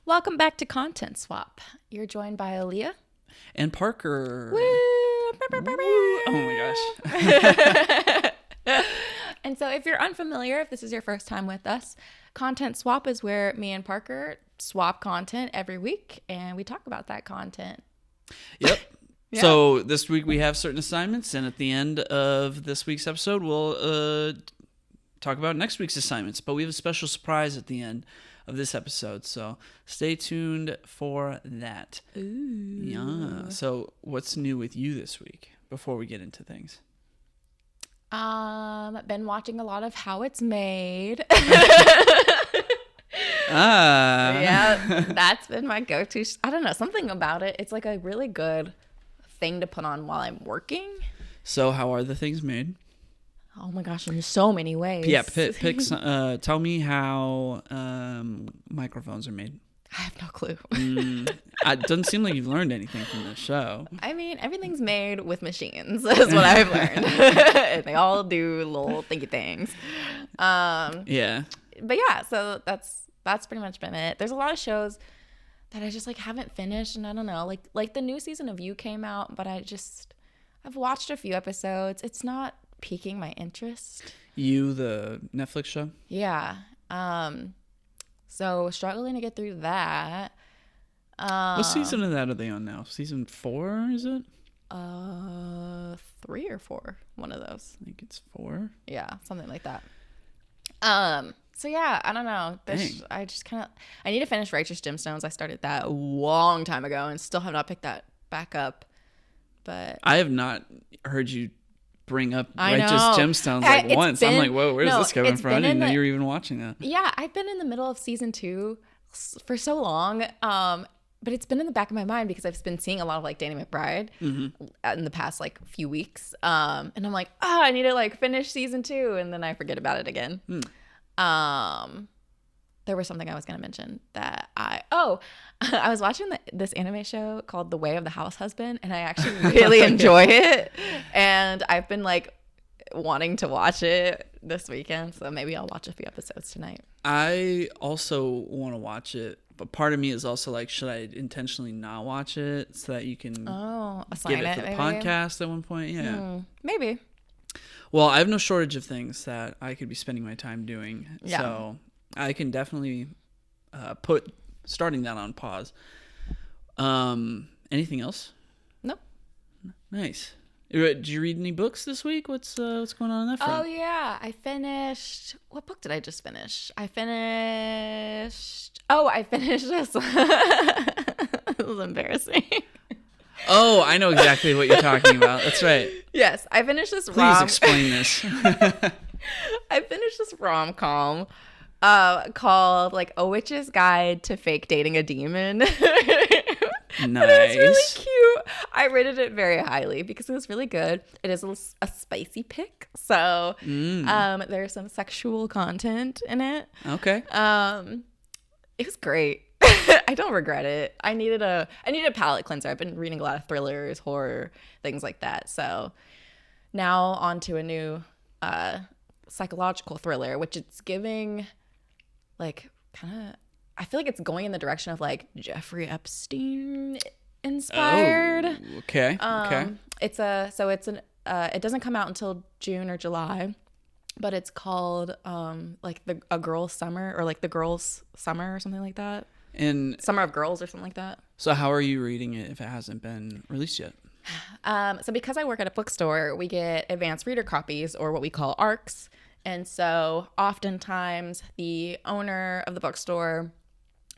Welcome back to Content Swap. You're joined by Aaliyah. And Parker. Woo! Oh my gosh. And so if you're unfamiliar, if this is your first time with us, Content Swap is where me and Parker swap content every week and we talk about that content. Yep. Yeah. So this week we have certain assignments, and at the end of this week's episode, we'll talk about next week's assignments. But we have a special surprise at the end of this episode, so stay tuned for that. Ooh. Yeah. So what's new with you this week before we get into things? Been watching a lot of How It's Made. Yeah, that's been my go-to. I don't know, something about it. It's like a really good thing to put on while I'm working. So how are the things made? Oh my gosh, in so many ways. Yeah, tell me how microphones are made. I have no clue. It doesn't seem like you've learned anything from this show. I mean, everything's made with machines, is what I've learned. And they all do little thingy things. Yeah. But yeah, so that's pretty much been it. There's a lot of shows that I just like haven't finished, and I don't know, like the new season of You came out, but I've watched a few episodes. It's not piquing my interest. You, the Netflix show? Yeah. So struggling to get through that. What season of that are they on now? Season 4, is it? 3 or 4, one of those. I think it's 4. Yeah, something like that. So yeah, I don't know. I need to finish Righteous Gemstones. I started that a long time ago and still have not picked that back up. But I have not heard you bring up I Righteous know. Gemstones once. I'm like, whoa, where's this coming from? I didn't know you were even watching that. Yeah, I've been in the middle of season 2 for so long. But it's been in the back of my mind because I've been seeing a lot of like Danny McBride in the past like few weeks. And I'm like, I need to like finish season 2, and then I forget about it again. There was something I was going to mention that I was watching this anime show called The Way of the House Husband, and I actually really enjoy it. And I've been like wanting to watch it this weekend, so maybe I'll watch a few episodes tonight. I also want to watch it, but part of me is also like, should I intentionally not watch it so that you can assign give it for the maybe? podcast at one point? Yeah. Maybe. Well, I have no shortage of things that I could be spending my time doing. Yeah. So I can definitely put starting that on pause. Anything else? No. Nice. Did you read any books this week? What's going on in that front? Oh yeah, I finished. What book did I just finish? I finished this. It was embarrassing. Oh, I know exactly what you're talking about. That's right. Yes, I finished this. Please explain this. I finished this rom-com called like A Witch's Guide to Fake Dating a Demon. Nice. It was really cute. I rated it very highly because it was really good. It is a spicy pick, so there's some sexual content in it. Okay. It was great. I don't regret it. I needed a palate cleanser. I've been reading a lot of thrillers, horror, things like that. So now on to a new psychological thriller, which it's giving like kind of, I feel like it's going in the direction of like Jeffrey Epstein inspired. Oh, okay. Okay. It doesn't come out until June or July, but it's called like a girl's summer, or like the girl's summer or something like that. And Summer of Girls or something like that. So how are you reading it if it hasn't been released yet? So because I work at a bookstore, we get advanced reader copies, or what we call ARCs. And so oftentimes the owner of the bookstore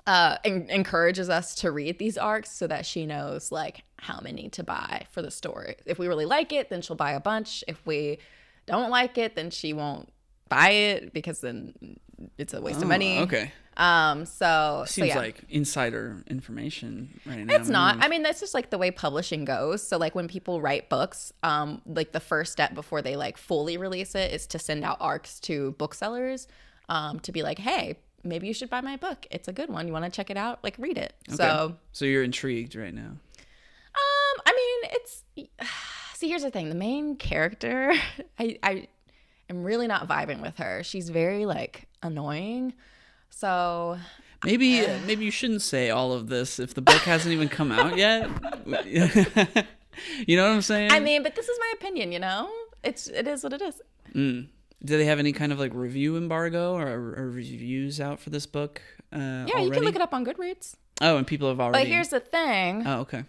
encourages us to read these ARCs so that she knows like how many to buy for the store. If we really like it, then she'll buy a bunch. If we don't like it, then she won't buy it because then it's a waste of money. Okay. Seems like insider information right now. It's not. I mean, that's just like the way publishing goes. So like when people write books, like the first step before they like fully release it is to send out ARCs to booksellers, to be like, hey, maybe you should buy my book. It's a good one. You want to check it out? Like read it. Okay. So you're intrigued right now. I mean, see, here's the thing. The main character, I am really not vibing with her. She's very like annoying. So Maybe you shouldn't say all of this if the book hasn't even come out yet. You know what I'm saying? I mean, but this is my opinion, you know? It is what it is. Do they have any kind of like review embargo or reviews out for this book? Yeah, already? you can look it up on Goodreads. Oh, and people have already. But here's the thing. Oh, okay.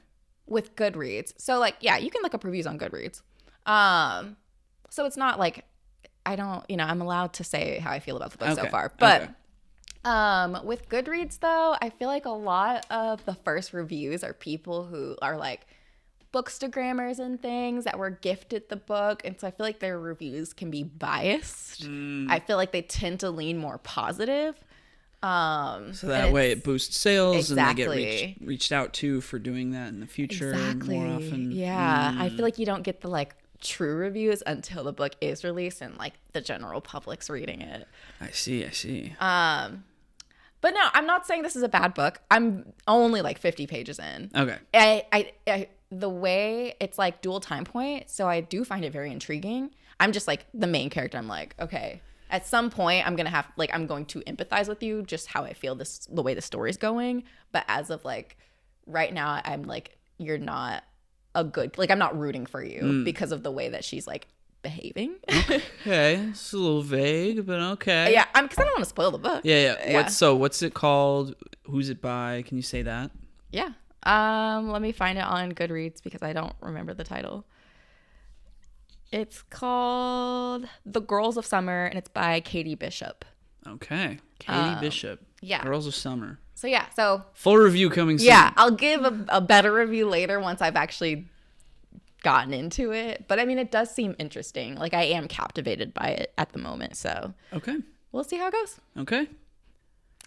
With Goodreads. So like, yeah, you can look up reviews on Goodreads. So it's not like I'm allowed to say how I feel about the book so far. But with Goodreads though, I feel like a lot of the first reviews are people who are like bookstagrammers and things that were gifted the book, and so I feel like their reviews can be biased. I feel like they tend to lean more positive. So that way it boosts sales. Exactly. And they get reached out to for doing that in the future more often. Yeah. I feel like you don't get the like true reviews until the book is released and like the general public's reading it. I see. But no, I'm not saying this is a bad book. I'm only like 50 pages in. Okay. I the way it's like dual time point, so I do find it very intriguing. I'm just like the main character. I'm like, okay, at some point I'm going to empathize with you, just how I feel the way the story's going. But as of like right now, I'm like, you're not a good, like I'm not rooting for you because of the way that she's like behaving. Okay, it's a little vague, but okay. Yeah, because I don't want to spoil the book. Yeah. What's it called? Who's it by? Can you say that? Yeah. Let me find it on Goodreads because I don't remember the title. It's called The Girls of Summer, and it's by Katie Bishop. Okay, Katie Bishop. Yeah. Girls of Summer. So Full review coming soon. Yeah, I'll give a better review later once I've actually gotten into it. But I mean, it does seem interesting. Like I am captivated by it at the moment. So okay, we'll see how it goes. Okay.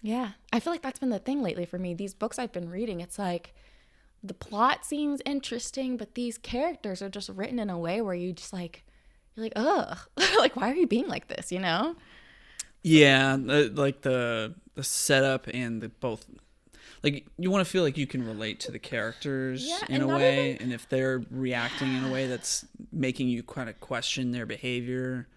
Yeah, I feel like that's been the thing lately for me. These books I've been reading, it's like the plot seems interesting, but these characters are just written in a way where you're like, ugh, like why are you being like this? You know? Yeah, like the setup and the both. Like you want to feel like you can relate to the characters in a way, and if they're reacting in a way that's making you kind of question their behavior,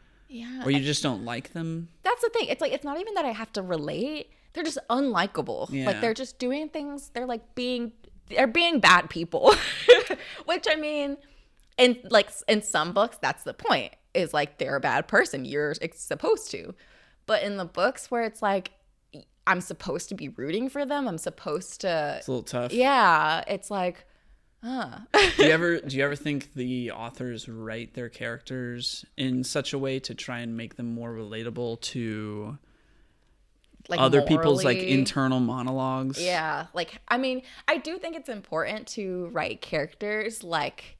or you just don't like them. That's the thing. It's like it's not even that I have to relate. They're just unlikable. Yeah. Like they're just doing things. They're being bad people, which I mean, in some books that's the point. Is like they're a bad person. You're supposed to, but in the books where it's like I'm supposed to be rooting for them. I'm supposed to. It's a little tough. Yeah, it's like, Do you ever think the authors write their characters in such a way to try and make them more relatable to like other people's like internal monologues? Yeah, like I mean, I do think it's important to write characters like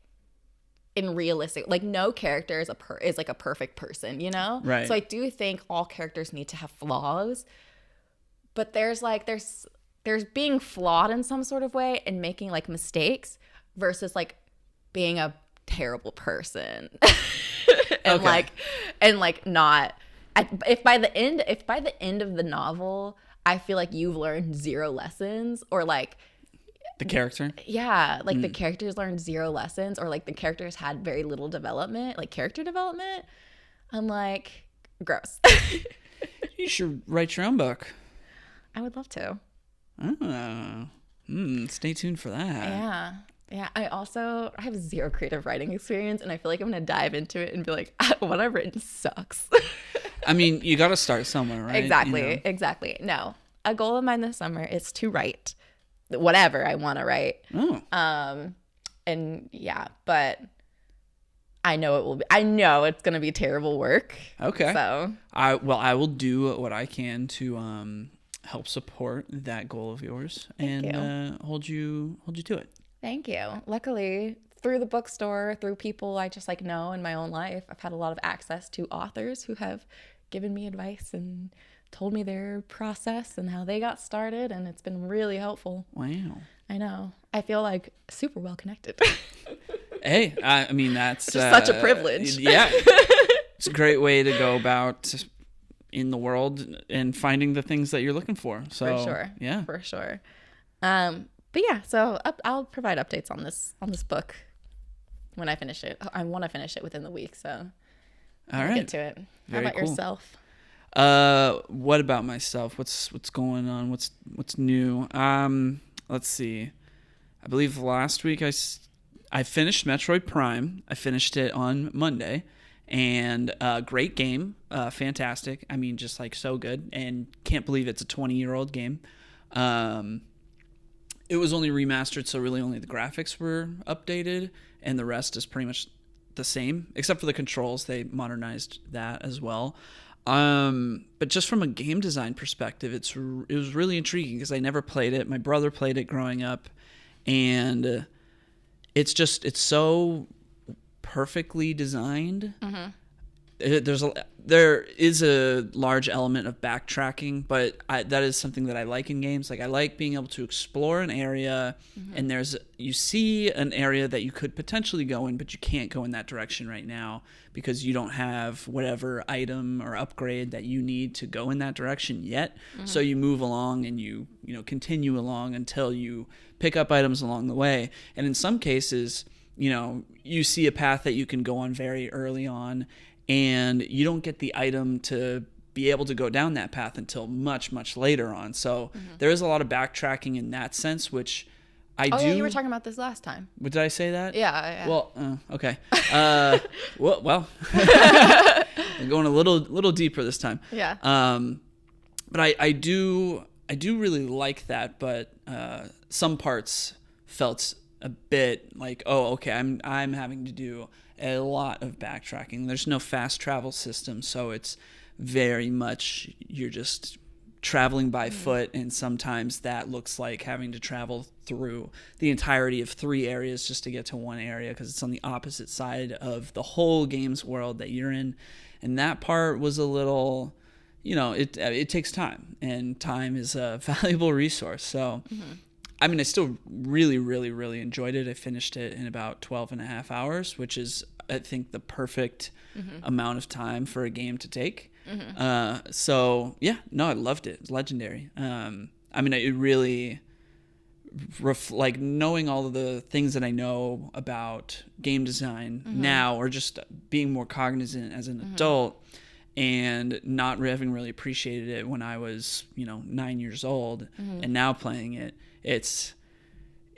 in realistic, like no character is like a perfect person, you know? Right. So I do think all characters need to have flaws. But there's being flawed in some sort of way and making like mistakes versus like being a terrible person. And okay. like not if by the end of the novel I feel like you've learned zero lessons or like the character. Yeah, like the characters learned zero lessons or like the characters had very little development, like character development. I'm like, gross. You should write your own book. I would love to. Stay tuned for that. Yeah. I have zero creative writing experience, and I feel like I'm going to dive into it and be like, what I've written sucks. I mean, you got to start somewhere, right? Exactly. No, a goal of mine this summer is to write whatever I want to write. Oh. And yeah, but I know it's going to be terrible work. Okay. So I will do what I can to help support that goal of yours and hold you to it. Thank you. Luckily, through the bookstore, through people I just like know in my own life, I've had a lot of access to authors who have given me advice and told me their process and how they got started, and it's been really helpful. Wow. I know. I feel like super well connected. Hey, I mean, that's just such a privilege. Yeah. It's a great way to go about in the world and finding the things that you're looking for. So, for sure. Yeah. For sure. But yeah, so I'll provide updates on this book when I finish it. I want to finish it within the week, so all right. Get to it. How about yourself? What about myself? What's going on? What's new? Let's see. I believe last week I finished Metroid Prime. I finished it on Monday, and great game, fantastic. I mean, just like so good, and can't believe it's a 20-year-old game. It was only remastered, so really only the graphics were updated, and the rest is pretty much the same, except for the controls. They modernized that as well. But just from a game design perspective, it was really intriguing because I never played it. My brother played it growing up, and it's so perfectly designed. Mm-hmm. There is a large element of backtracking, but that is something that I like in games. Like, I like being able to explore an area, mm-hmm. and you see an area that you could potentially go in, but you can't go in that direction right now because you don't have whatever item or upgrade that you need to go in that direction yet. Mm-hmm. So you move along and you continue along until you pick up items along the way. And in some cases, you see a path that you can go on very early on, and you don't get the item to be able to go down that path until much, much later on. So mm-hmm. there is a lot of backtracking in that sense, which I do. Oh, yeah, you were talking about this last time. Did I say that? Yeah. Well, okay. Well, I'm going a little deeper this time. Yeah. But I do really like that, but some parts felt a bit like, oh, okay, I'm having to do a lot of backtracking. There's no fast travel system, so it's very much you're just traveling by foot, and sometimes that looks like having to travel through the entirety of 3 areas just to get to one area because it's on the opposite side of the whole game's world that you're in. And that part was a little, it takes time, and time is a valuable resource. So mm-hmm. I mean, I still really, really, really enjoyed it. I finished it in about 12 and a half hours, which is, I think, the perfect mm-hmm. amount of time for a game to take. Mm-hmm. So, yeah, no, I loved it. It's legendary. I mean, it really, like, knowing all of the things that I know about game design mm-hmm. now, or just being more cognizant as an mm-hmm. adult, and not having really appreciated it when I was, 9 years old, mm-hmm. and now playing it, it's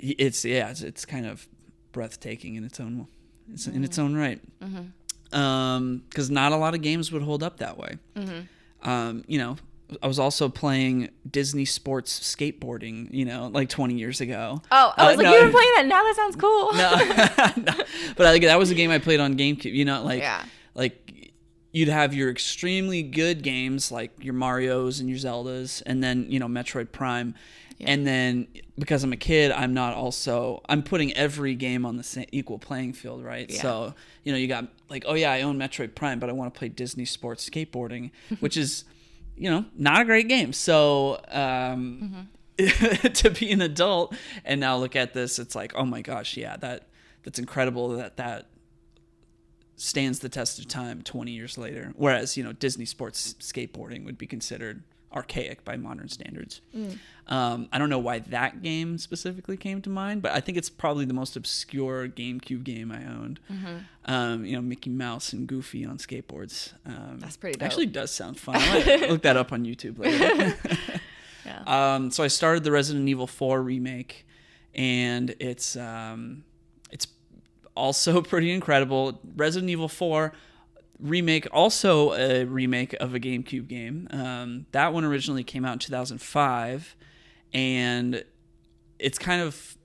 kind of breathtaking in its own mm-hmm. in its own right. Mm-hmm. 'Cause not a lot of games would hold up that way. Mm-hmm. I was also playing Disney sports skateboarding, like 20 years ago. Oh, I was like, you were playing that? Now that sounds cool. No. But that was a game I played on GameCube. Like you'd have your extremely good games like your Marios and your Zeldas, and then Metroid Prime. Yeah. And then because I'm a kid, I'm putting every game on the same equal playing field, right? Yeah. So, you got like, oh yeah, I own Metroid Prime, but I want to play Disney Sports Skateboarding, which is, not a great game. So, mm-hmm. to be an adult and now look at this, it's like, oh my gosh, yeah, that's incredible that stands the test of time 20 years later. Whereas, Disney Sports Skateboarding would be considered archaic by modern standards. I don't know why that game specifically came to mind, but I think it's probably the most obscure GameCube game I owned. Mm-hmm. Mickey Mouse and Goofy on skateboards. That's pretty dope. Actually does sound fun. I might look that up on YouTube later. Yeah. So I started the Resident Evil 4 remake, and it's also pretty incredible. Resident Evil 4 remake, also a remake of a GameCube game. That one originally came out in 2005, and it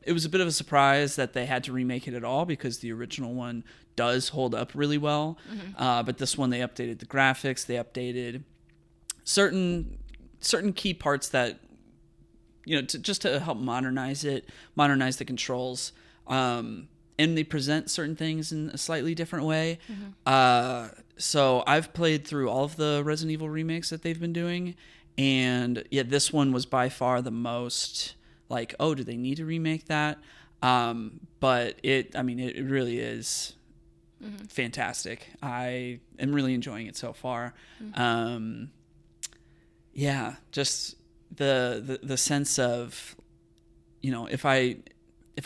was a bit of a surprise that they had to remake it at all because the original one does hold up really well. Mm-hmm. But this one, they updated the graphics, they updated certain key parts that just to help modernize the controls. And they present certain things in a slightly different way. Mm-hmm. So I've played through all of the Resident Evil remakes that they've been doing, and yeah, this one was by far the most like, oh, do they need to remake that? But it really is mm-hmm. fantastic. I am really enjoying it so far. Mm-hmm. Yeah, just the sense of, if I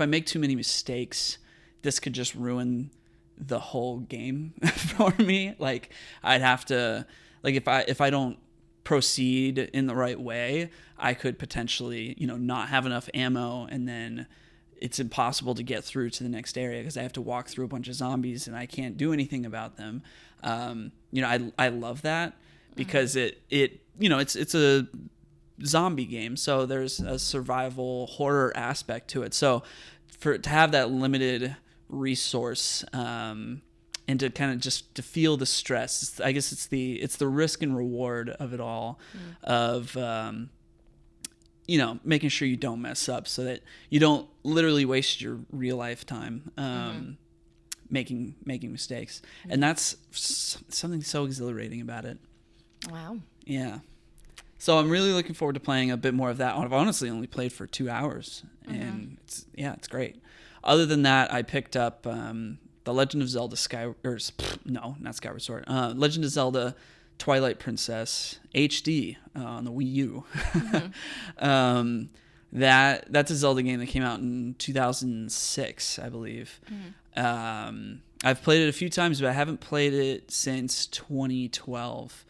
make too many mistakes, this could just ruin the whole game for me. Like, I'd have to, like, if I don't proceed in the right way, I could potentially, not have enough ammo, and then it's impossible to get through to the next area because I have to walk through a bunch of zombies and I can't do anything about them. I love that because it's a zombie game, so there's a survival horror aspect to it. So to have that limited resource, and to kind of just to feel the stress, I guess it's the risk and reward of it all, of making sure you don't mess up so that you don't literally waste your real life time making mistakes. And that's something so exhilarating about it. Wow. Yeah. So I'm really looking forward to playing a bit more of that. I've honestly only played for 2 hours, and it's great. Other than that, I picked up The Legend of Zelda Skyward Sword. Legend of Zelda Twilight Princess HD on the Wii U. That's a Zelda game that came out in 2006, I believe. I've played it a few times, but I haven't played it since 2012.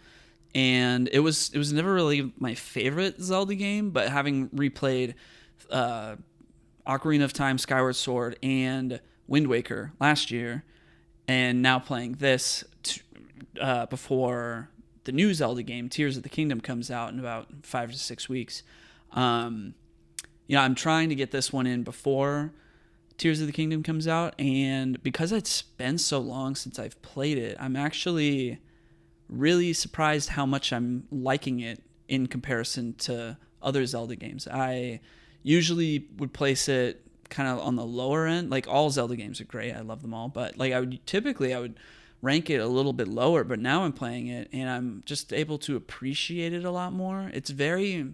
And it was never really my favorite Zelda game, but having replayed Ocarina of Time, Skyward Sword, and Wind Waker last year, and now playing this before the new Zelda game, Tears of the Kingdom, comes out in about 5 to 6 weeks. I'm trying to get this one in before Tears of the Kingdom comes out, and because it's been so long since I've played it, I'm actually really surprised how much I'm liking it in comparison to other Zelda games. I usually would place it kind of on the lower end. Like, all Zelda games are great, I love them all, but like I would rank it a little bit lower, but now I'm playing it and I'm just able to appreciate it a lot more. It's very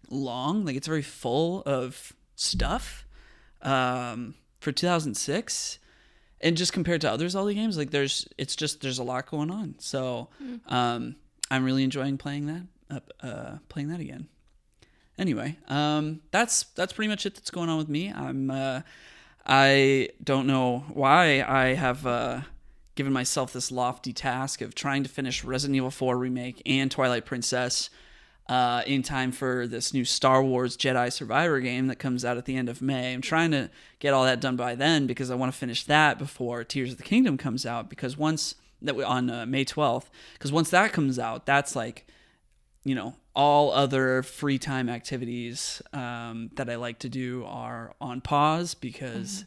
long, like it's very full of stuff for 2006, and just compared to other Zelda games, like there's a lot going on. So I'm really enjoying playing that again. Anyway, that's pretty much it that's going on with me. I don't know why I have given myself this lofty task of trying to finish Resident Evil 4 Remake and Twilight Princess in time for this new Star Wars Jedi Survivor game that comes out at the end of May. I'm trying to get all that done by then because I want to finish that before Tears of the Kingdom comes out, because once that on May 12th, because once that comes out, that's like, all other free time activities that I like to do are on pause because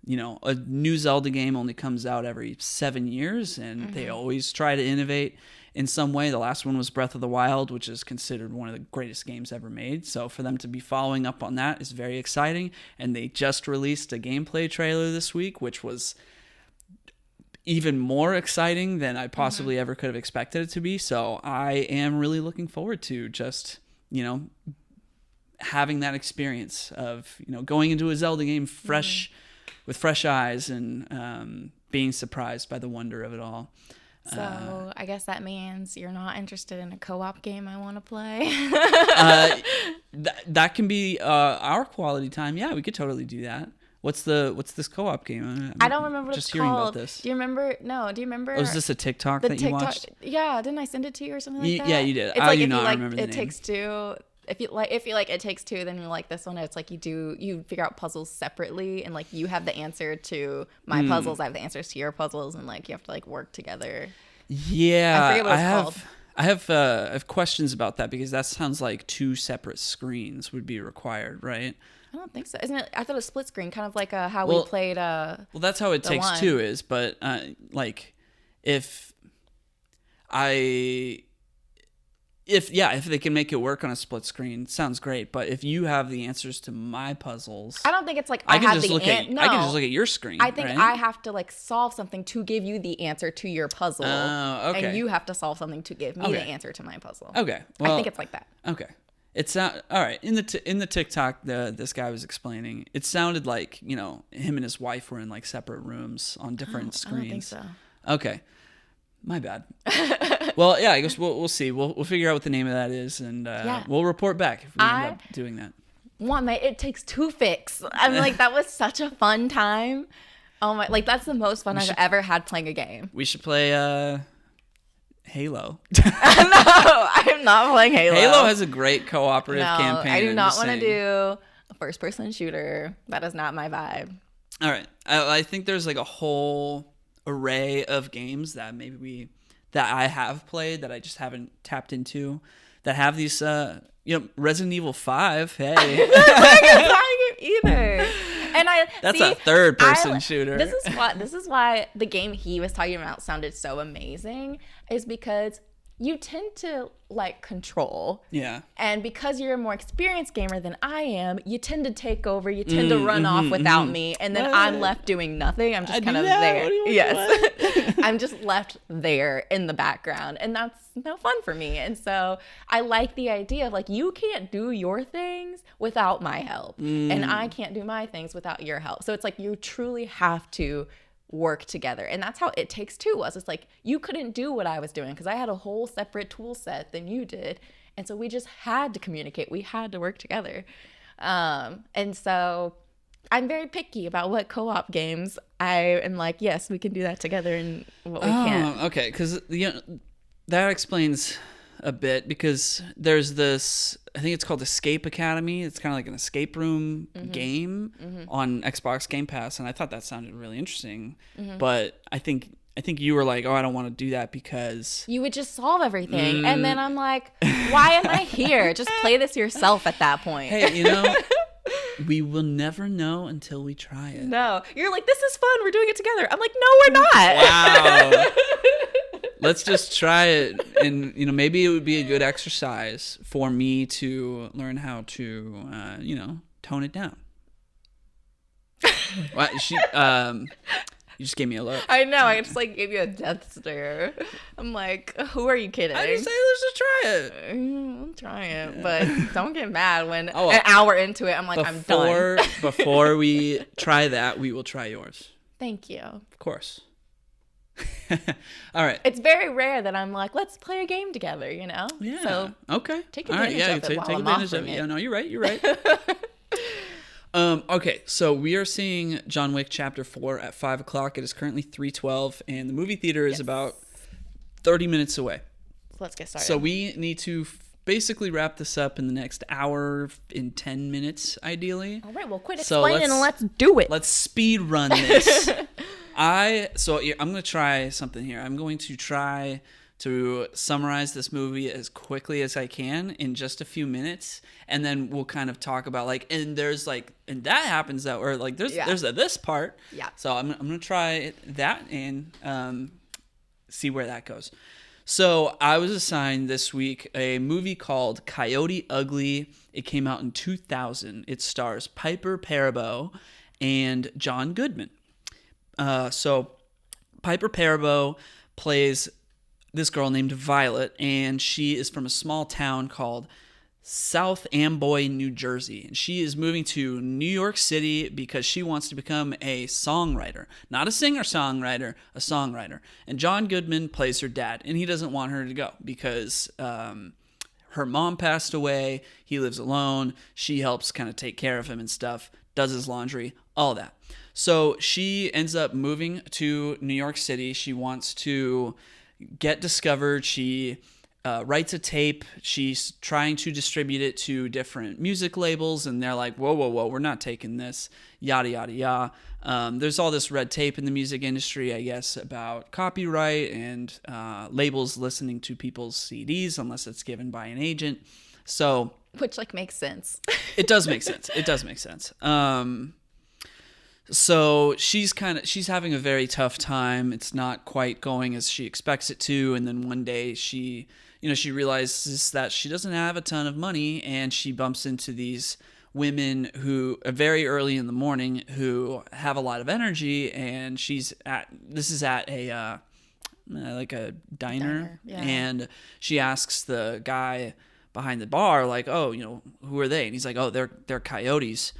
a new Zelda game only comes out every 7 years, and they always try to innovate in some way. The last one was Breath of the Wild, which is considered one of the greatest games ever made. So for them to be following up on that is very exciting. And they just released a gameplay trailer this week, which was even more exciting than I possibly ever could have expected it to be. So I am really looking forward to just, having that experience of, going into a Zelda game with fresh eyes, and being surprised by the wonder of it all. So I guess that means you're not interested in a co-op game I want to play. That can be our quality time. Yeah, we could totally do that. What's this co-op game? I don't remember what just it's hearing called. About this. Do you remember? No. Do you remember? Oh, is this a TikTok that you watched? Yeah, didn't I send it to you or something like that? Yeah, you did. It's like if you like remember the It name. Takes Two. If you like It Takes Two, then you like this one. It's like you figure out puzzles separately, and like you have the answer to my puzzles, I have the answers to your puzzles, and like you have to like work together. Yeah, I forget what it's called. I have questions about that, because that sounds like 2 separate screens would be required, right? I don't think so. Isn't it? I thought it was split screen, kind of like how we played. Well, that's how It Takes Two is, but like if they can make it work on a split screen, sounds great. But if you have the answers to my puzzles, I don't think it's like I can just look at your screen. I think right? I have to like solve something to give you the answer to your puzzle. Okay. And you have to solve something to give me the answer to my puzzle. Okay. Well, I think it's like that. Okay. It's not all right. In the TikTok this guy was explaining, it sounded like, him and his wife were in like separate rooms on different screens. I don't think so. Okay. My bad. Well, yeah, I guess we'll see. We'll figure out what the name of that is, and we'll report back if we end up doing that. Want my It Takes Two fix. I'm like, that was such a fun time. Oh my, like that's the most fun I've ever had playing a game. We should play Halo. No, I'm not playing Halo. Halo has a great cooperative No, campaign. I do not want to do a first-person shooter. That is not my vibe. All right. I think there's like a whole array of games that that I have played that I just haven't tapped into that have these, Resident Evil 5. Hey. That's not a game either. And That's a third-person shooter. This is why the game he was talking about sounded so amazing, is because you tend to like control. Yeah. And because you're a more experienced gamer than I am, you tend to take over. You tend to run off without me, and then I'm left doing nothing. I'm just kind of there. Yes. I'm just left there in the background, and that's no fun for me. And so I like the idea of like, you can't do your things without my help, and I can't do my things without your help. So it's like you truly have to work together, and that's how It Takes Two was. It's like you couldn't do what I was doing because I had a whole separate tool set than you did, and so we just had to communicate. We had to work together, and so I'm very picky about what co-op games I am like, yes, we can do that together, and what we can't. Okay, because that explains a bit, because there's this, I think it's called Escape Academy. It's kind of like an escape room game on Xbox Game Pass, and I thought that sounded really interesting. But I think you were like, oh, I don't want to do that because you would just solve everything. And then I'm like, why am I here? Just play this yourself at that point. Hey, we will never know until we try it. No, you're like, this is fun. We're doing it together. I'm like, no, we're not. Wow. Let's just try it, and maybe it would be a good exercise for me to learn how to tone it down. What? You just gave me a look. I know. I just like gave you a death stare. I'm like, who are you kidding? I just say let's just try it. I'll try it, but don't get mad when an hour into it, I'm like, I'm done. Before we try that, we will try yours. Thank you. Of course. All right. It's very rare that I'm like, let's play a game together, Yeah. So okay. Take advantage of it. Take advantage of it. Yeah, no, you're right. Okay, so we are seeing John Wick Chapter 4 at 5 o'clock. It is currently 3:12, and the movie theater is about 30 minutes away. Let's get started. So we need to basically wrap this up in the next hour in 10 minutes, ideally. All right, well, quit explaining and let's do it. Let's speed run this. I'm going to try something here. I'm going to try to summarize this movie as quickly as I can in just a few minutes, and then we'll kind of talk about and that happens that, or like there's this part. Yeah. So I'm going to try that and see where that goes. So I was assigned this week a movie called Coyote Ugly. It came out in 2000. It stars Piper Perabo and John Goodman. So Piper Perabo plays this girl named Violet, and she is from a small town called South Amboy, New Jersey. And she is moving to New York City because she wants to become a songwriter. Not a singer-songwriter, a songwriter. And John Goodman plays her dad, and he doesn't want her to go because her mom passed away. He lives alone. She helps kind of take care of him and stuff, does his laundry, all that. So she ends up moving to New York City. She wants to get discovered. She writes a tape. She's trying to distribute it to different music labels, and they're like, whoa, we're not taking this, yada, yada, yada. There's all this red tape in the music industry, I guess, about copyright and labels listening to people's CDs unless it's given by an agent. So, which makes sense. It does make sense. So she's having a very tough time. It's not quite going as she expects it to. And then one day she realizes that she doesn't have a ton of money, and she bumps into these women who very early in the morning who have a lot of energy. And this is at a diner. Yeah. And she asks the guy behind the bar, like, oh, who are they? And he's like, oh, they're coyotes.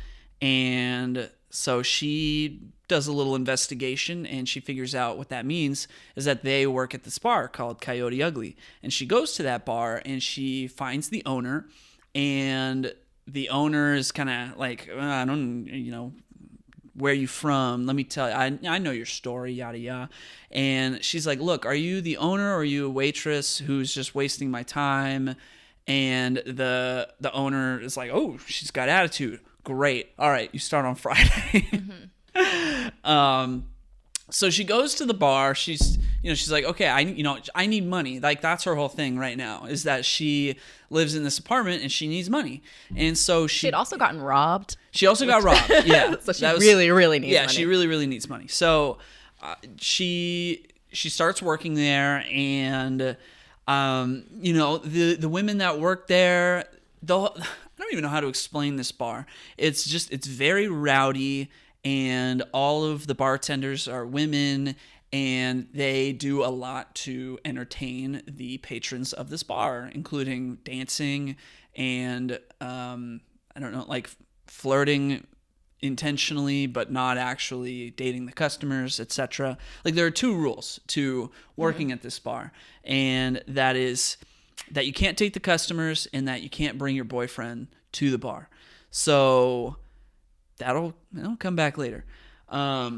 And so she does a little investigation, and she figures out what that means is that they work at this bar called Coyote Ugly. And she goes to that bar, and she finds the owner, and the owner is kind of like, I don't, where are you from? Let me tell you, I know your story, yada yada. And she's like, look, are you the owner or are you a waitress who's just wasting my time? And the owner is like, oh, she's got attitude. Great. All right, you start on Friday. So she goes to the bar. She's like, okay, I need money. Like, that's her whole thing right now, is that she lives in this apartment and she needs money. And so she'd also gotten robbed. She also got robbed. Yeah. So she really, really needs money. Yeah, she really, really needs money. So she starts working there, and the women that work there, I don't even know how to explain this bar. It's very rowdy. And all of the bartenders are women, and they do a lot to entertain the patrons of this bar, including dancing and, like flirting intentionally, but not actually dating the customers, etc. Like, there are 2 rules to working at this bar, and that is that you can't date the customers and that you can't bring your boyfriend to the bar. So that'll come back later. But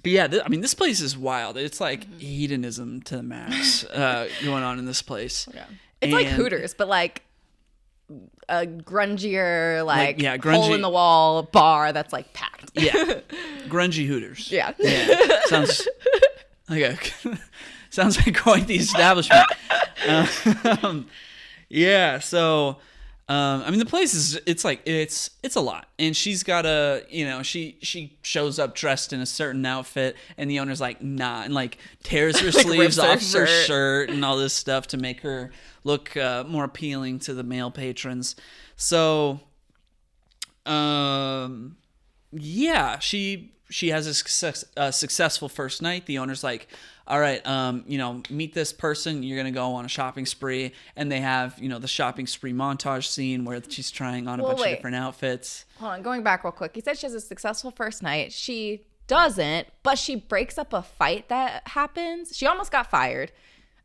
yeah, this place is wild. It's like hedonism to the max going on in this place. Yeah. It's like Hooters, but like a grungier, grungy, hole in the wall bar that's like packed. Yeah, grungy Hooters. Yeah. Sounds like quite the establishment. Yeah, so. The place it's a lot, and she's got she shows up dressed in a certain outfit, and the owner's like, nah, and like tears her sleeves off her shirt and all this stuff to make her look more appealing to the male patrons. So, yeah, she has a successful first night. The owner's like, all right, meet this person. You're going to go on a shopping spree. And they have, the shopping spree montage scene where she's trying on a bunch of different outfits. Hold on, going back real quick. You said she has a successful first night. She doesn't, but she breaks up a fight that happens. She almost got fired.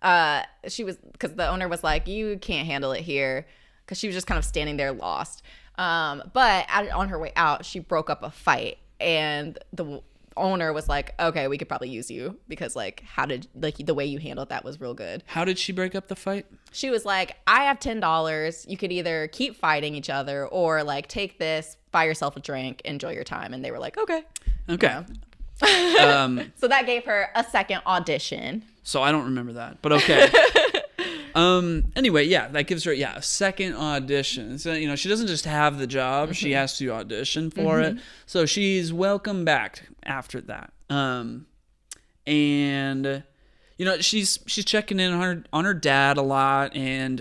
Because the owner was like, you can't handle it here. Because she was just kind of standing there lost. But on her way out, she broke up a fight. And the owner was like, okay, we could probably use you because the way you handled that was real good. How did she break up the fight? She was like, I have $10. You could either keep fighting each other or like take this, buy yourself a drink, enjoy your time. And they were like, okay. So that gave her a second audition. So I don't remember that, but okay. Anyway, yeah, that gives her a second audition. So she doesn't just have the job; she has to audition for it. So she's welcome back after that. And she's checking in on her dad a lot, and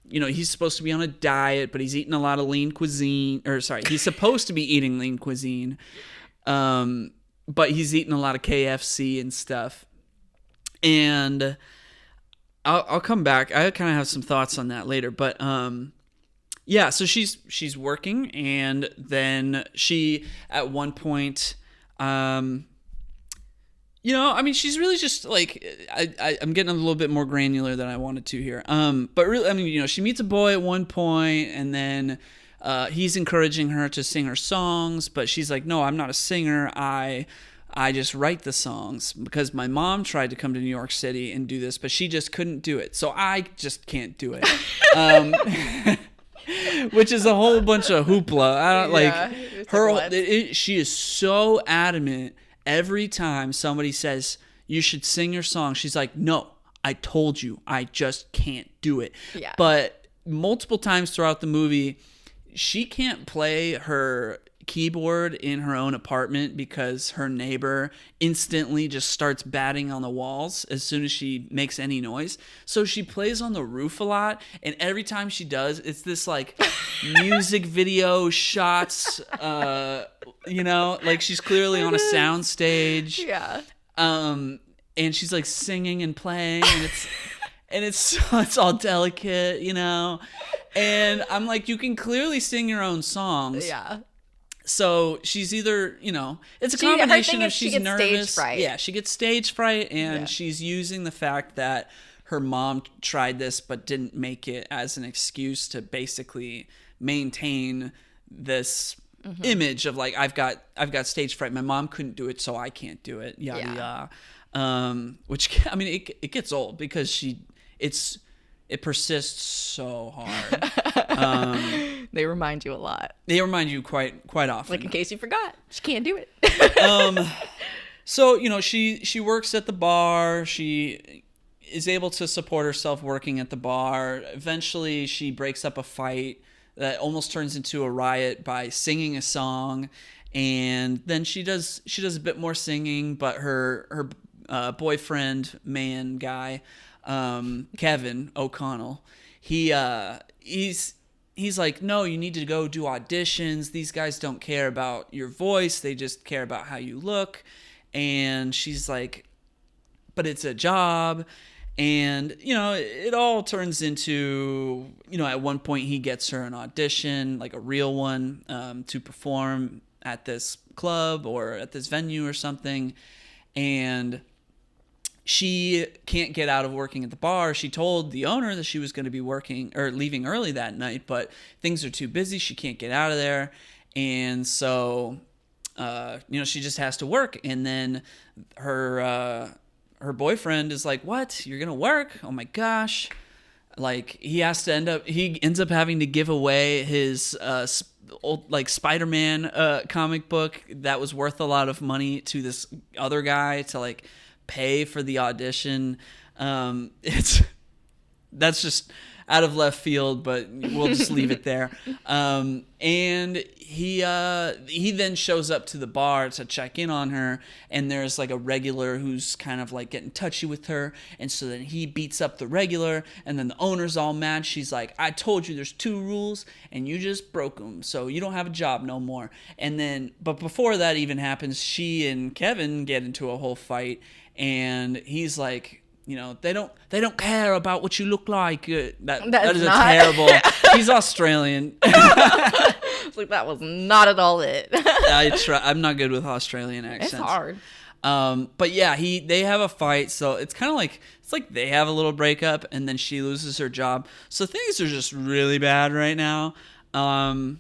he's supposed to be on a diet, but he's eating a lot of lean cuisine. He's supposed to be eating lean cuisine, but he's eating a lot of KFC and stuff. And I'll come back. I kind of have some thoughts on that later, but so she's working, and then she at one point, she's really just like I'm getting a little bit more granular than I wanted to here. But really, she meets a boy at one point, and then he's encouraging her to sing her songs, but she's like, no, I'm not a singer. I just write the songs because my mom tried to come to New York City and do this, but she just couldn't do it. So I just can't do it. Which is a whole bunch of hoopla. She is so adamant every time somebody says you should sing your song. She's like, no, I told you, I just can't do it. Yeah. But multiple times throughout the movie, she can't play her keyboard in her own apartment because her neighbor instantly just starts batting on the walls as soon as she makes any noise. So she plays on the roof a lot, and every time she does, it's this like music video shots, like she's clearly on a sound stage. Yeah. And she's like singing and playing, and it's all delicate, And I'm like, you can clearly sing your own songs. Yeah. So she's either, it's a combination of she's nervous. Stage fright. Yeah, she gets stage fright, and she's using the fact that her mom tried this but didn't make it as an excuse to basically maintain this image of like, I've got stage fright. My mom couldn't do it, so I can't do it. Yada yada. Which, I mean, it gets old because it persists so hard. They remind you a lot. They remind you quite often. Like, in case you forgot, she can't do it. So, you know, she works at the bar. She is able to support herself working at the bar. Eventually, she breaks up a fight that almost turns into a riot by singing a song. And then she does a bit more singing, but her boyfriend, guy, Kevin O'Connell, he's like, no, you need to go do auditions. These guys don't care about your voice. They just care about how you look. And she's like, but it's a job. And, you know, it all turns into, you know, at one point he gets her an audition, like a real one, to perform at this club or at this venue or something. And she can't get out of working at the bar. She told the owner that she was going to be working or leaving early that night, but things are too busy. She can't get out of there. And so, you know, she just has to work. And then her boyfriend is like, what? You're going to work? Oh my gosh. Like, he ends up having to give away his, old, like, Spider-Man, comic book that was worth a lot of money to this other guy to, like, pay for the audition. That's just out of left field, but we'll just leave it there. And he then shows up to the bar to check in on her, and there's like a regular who's kind of like getting touchy with her, and so then he beats up the regular, and then the owner's all mad. She's like, I told you there's 2 rules and you just broke them, so you don't have a job no more. And then, but before that even happens, she and Kevin get into a whole fight, and he's like, you know, they don't care about what you look like. That is a terrible. He's Australian. Like, that was not at all it. I'm not good with Australian accents. It's hard. But yeah, they have a fight, so it's kind of like they have a little breakup, and then she loses her job. So things are just really bad right now. And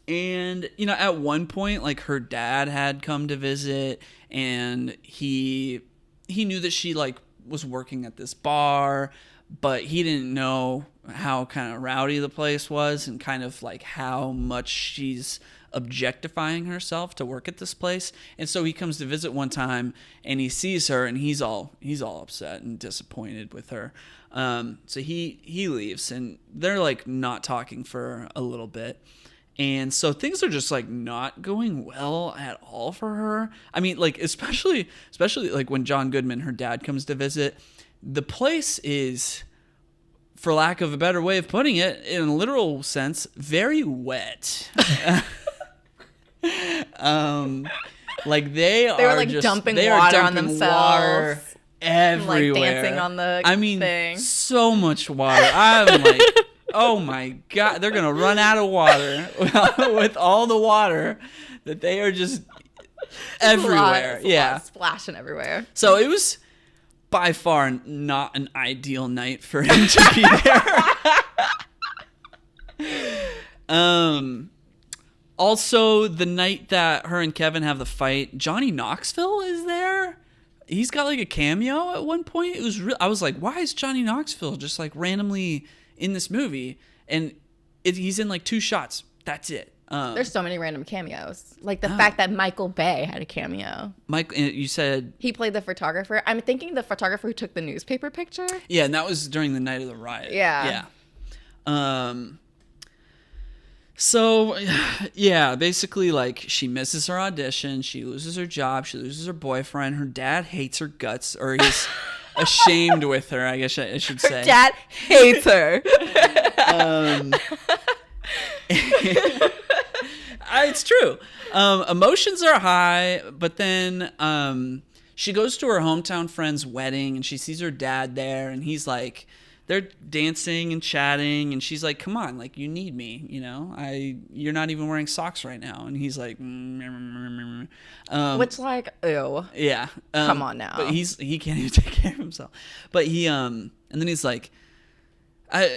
you know, at one point, like, her dad had come to visit, and he knew that she like was working at this bar, but he didn't know how kind of rowdy the place was and kind of like how much she's objectifying herself to work at this place. And so he comes to visit one time, and he sees her, and he's all upset and disappointed with her. So he leaves, and they're like not talking for a little bit. And so things are just like not going well at all for her. I mean, like, especially like when John Goodman, her dad, comes to visit, the place is, for lack of a better way of putting it, in a literal sense, very wet. Like they were like dumping water on themselves. Everywhere. Like dancing on the thing. So much water. I'm like, oh my God, they're going to run out of water with all the water that they are just everywhere. Yeah. Splashing everywhere. So it was by far not an ideal night for him to be there. Also, the night that her and Kevin have the fight, Johnny Knoxville is there. He's got like a cameo at one point. It was I was like, why is Johnny Knoxville just like randomly in this movie? And he's in like 2 shots. That's it. There's so many random cameos. Like the fact that Michael Bay had a cameo. You said he played the photographer. I'm thinking the photographer who took the newspaper picture. Yeah, and that was during the night of the riot. Yeah. So, yeah, basically, like, she misses her audition, she loses her job, she loses her boyfriend, her dad hates her guts, or he's ashamed with her, I guess I should say. Her dad hates her. It's true. Emotions are high, but then she goes to her hometown friend's wedding, and she sees her dad there, and he's like, they're dancing and chatting, and she's like, come on, like, you need me, you know? You're not even wearing socks right now. And he's like, which, like, ew. Yeah. Come on now. But he can't even take care of himself. But and then he's like,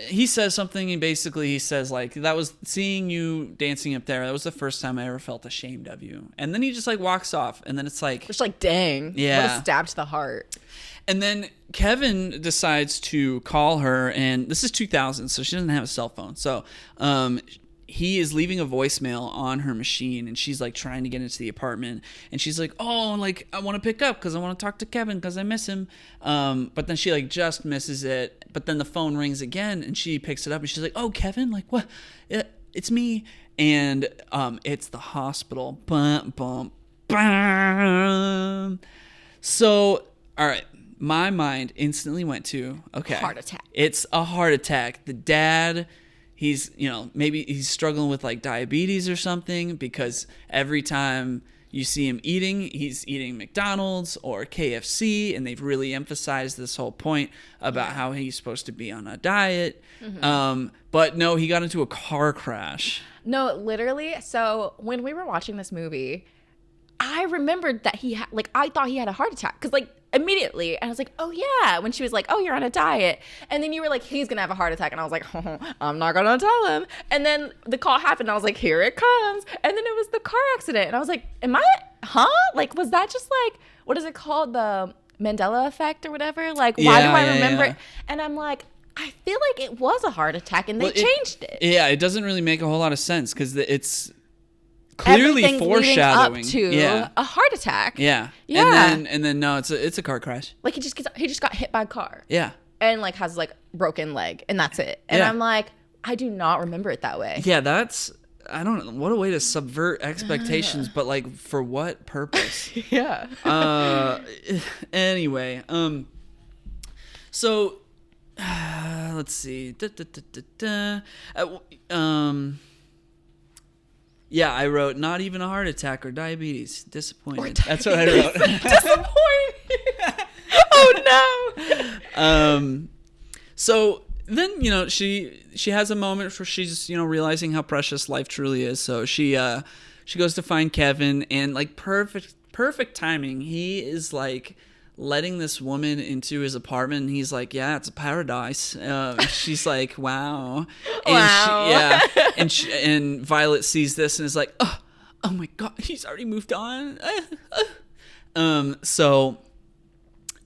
He says something, and basically he says, like, that was seeing you dancing up there. That was the first time I ever felt ashamed of you. And then he just, like, walks off. And then it's like... Just like, dang. Yeah. What a stab to the heart. And then Kevin decides to call her, and this is 2000, so she doesn't have a cell phone. So he is leaving a voicemail on her machine, and she's like trying to get into the apartment, and she's like, oh, like, I want to pick up because I want to talk to Kevin because I miss him. But then she like just misses it. But then the phone rings again, and she picks it up, and she's like, oh, Kevin, like, what? It's me. And it's the hospital. Bum, bum, bum. So, all right. My mind instantly went to, okay, Heart attack. It's a heart attack. The dad, he's, maybe he's struggling with like diabetes or something, because every time you see him eating, he's eating McDonald's or KFC, and they've really emphasized this whole point about how he's supposed to be on a diet. Mm-hmm. But no, he got into a car crash. No, literally. So when we were watching this movie, I remembered that he had, like, I thought he had a heart attack, because, like, immediately, and I was like, oh yeah, when she was like, oh, you're on a diet, and then you were like, he's gonna have a heart attack, and I was like, oh, I'm not gonna tell him. And then the call happened, and I was like, here it comes, and then it was the car accident, and I was like, like, was that just like, what is it called, the Mandela effect or whatever? Like, why do I remember it? And I'm like, I feel like it was a heart attack, and they changed it. Yeah, it doesn't really make a whole lot of sense, because it's clearly foreshadowing up to a heart attack. Yeah. And then no, it's a car crash. Like, he just got hit by a car. Yeah. And like has like broken leg, and that's it. And I'm like, I do not remember it that way. Yeah, I don't know, what a way to subvert expectations, but like for what purpose? Yeah. Anyway, so let's see. Yeah, I wrote, not even a heart attack or diabetes. Disappointed. That's what I wrote. Disappointed. Oh, no. So then, she has a moment where she's, realizing how precious life truly is. So she goes to find Kevin, and like perfect timing. He is like letting this woman into his apartment, and he's like, yeah, it's a paradise. She's like, wow. And and Violet sees this and is like, oh my God, he's already moved on. So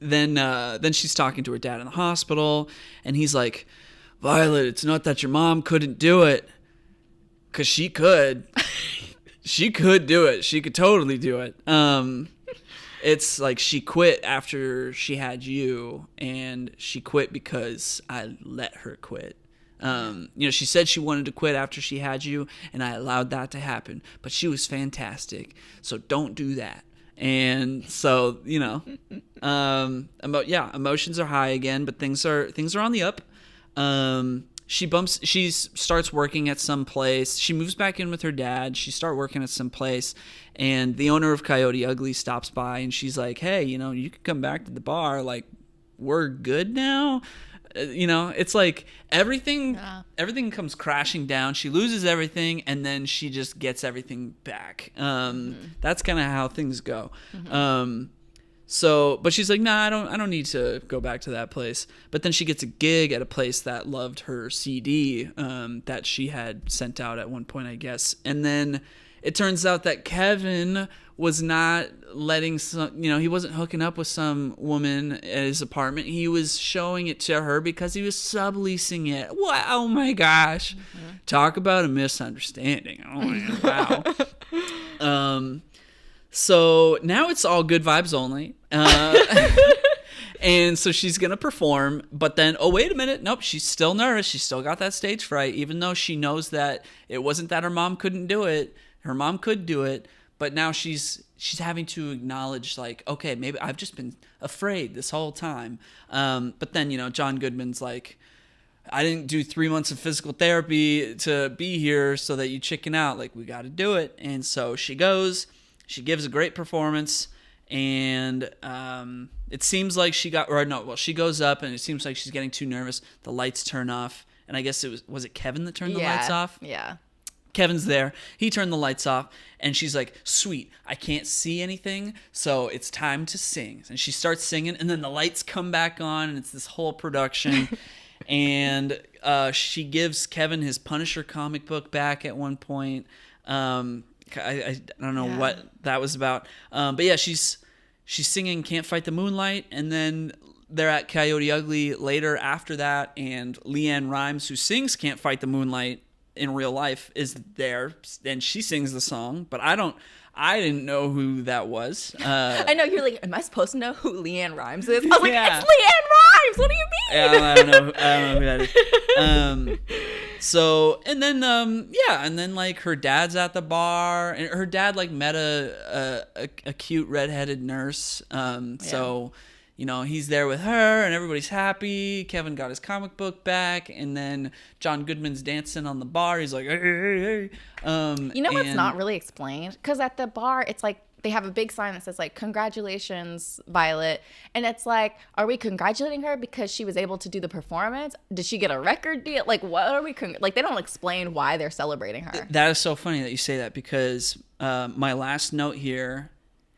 then she's talking to her dad in the hospital, and he's like, Violet, it's not that your mom couldn't do it, because she could. She could do it. She could totally do it. It's like she quit after she had you, and she quit because I let her quit. She said she wanted to quit after she had you, and I allowed that to happen. But she was fantastic, so don't do that. And so, emotions are high again, but things are on the up. She starts working at some place. She moves back in with her dad. She starts working at some place, and the owner of Coyote Ugly stops by, and she's like, hey, you can come back to the bar. Like, we're good now. It's like everything comes crashing down. She loses everything, and then she just gets everything back. That's kind of how things go. Mm-hmm. But she's like, nah, I don't need to go back to that place. But then she gets a gig at a place that loved her CD that she had sent out at one point, I guess. And then it turns out that Kevin was not letting he wasn't hooking up with some woman at his apartment. He was showing it to her because he was subleasing it. Wow, oh my gosh. Mm-hmm. Talk about a misunderstanding. Oh my, wow. So now it's all good vibes only. And so she's going to perform, but then, oh, wait a minute. Nope, she's still nervous. She's still got that stage fright, even though she knows that it wasn't that her mom couldn't do it. Her mom could do it, but now she's having to acknowledge, like, okay, maybe I've just been afraid this whole time. But then, John Goodman's like, I didn't do 3 months of physical therapy to be here so that you chicken out. Like, we got to do it. And so she goes. She gives a great performance, and it seems like she goes up, and it seems like she's getting too nervous. The lights turn off, and I guess was it Kevin that turned the lights off? Yeah. Kevin's there. He turned the lights off, and she's like, sweet, I can't see anything, so it's time to sing. And she starts singing, and then the lights come back on, and it's this whole production. And she gives Kevin his Punisher comic book back at one point. I don't know what that was about. But yeah, she's singing Can't Fight the Moonlight, and then they're at Coyote Ugly later after that, and Leanne Rimes, who sings Can't Fight the Moonlight in real life, is there, and she sings the song, but I didn't know who that was. I know, you're like, am I supposed to know who Leanne Rimes is? I was like, it's Leanne Rimes! What do you mean? Yeah, I don't know who that is. So, and then like her dad's at the bar, and her dad like met a cute redheaded nurse. So, you know, he's there with her, and everybody's happy. Kevin got his comic book back, and then John Goodman's dancing on the bar. He's like, hey. You know what's not really explained? Because at the bar, it's like they have a big sign that says like, congratulations, Violet. And it's like, are we congratulating her because she was able to do the performance? Did she get a record deal? Like, what are we, like, they don't explain why they're celebrating her. That is so funny that you say that, because my last note here,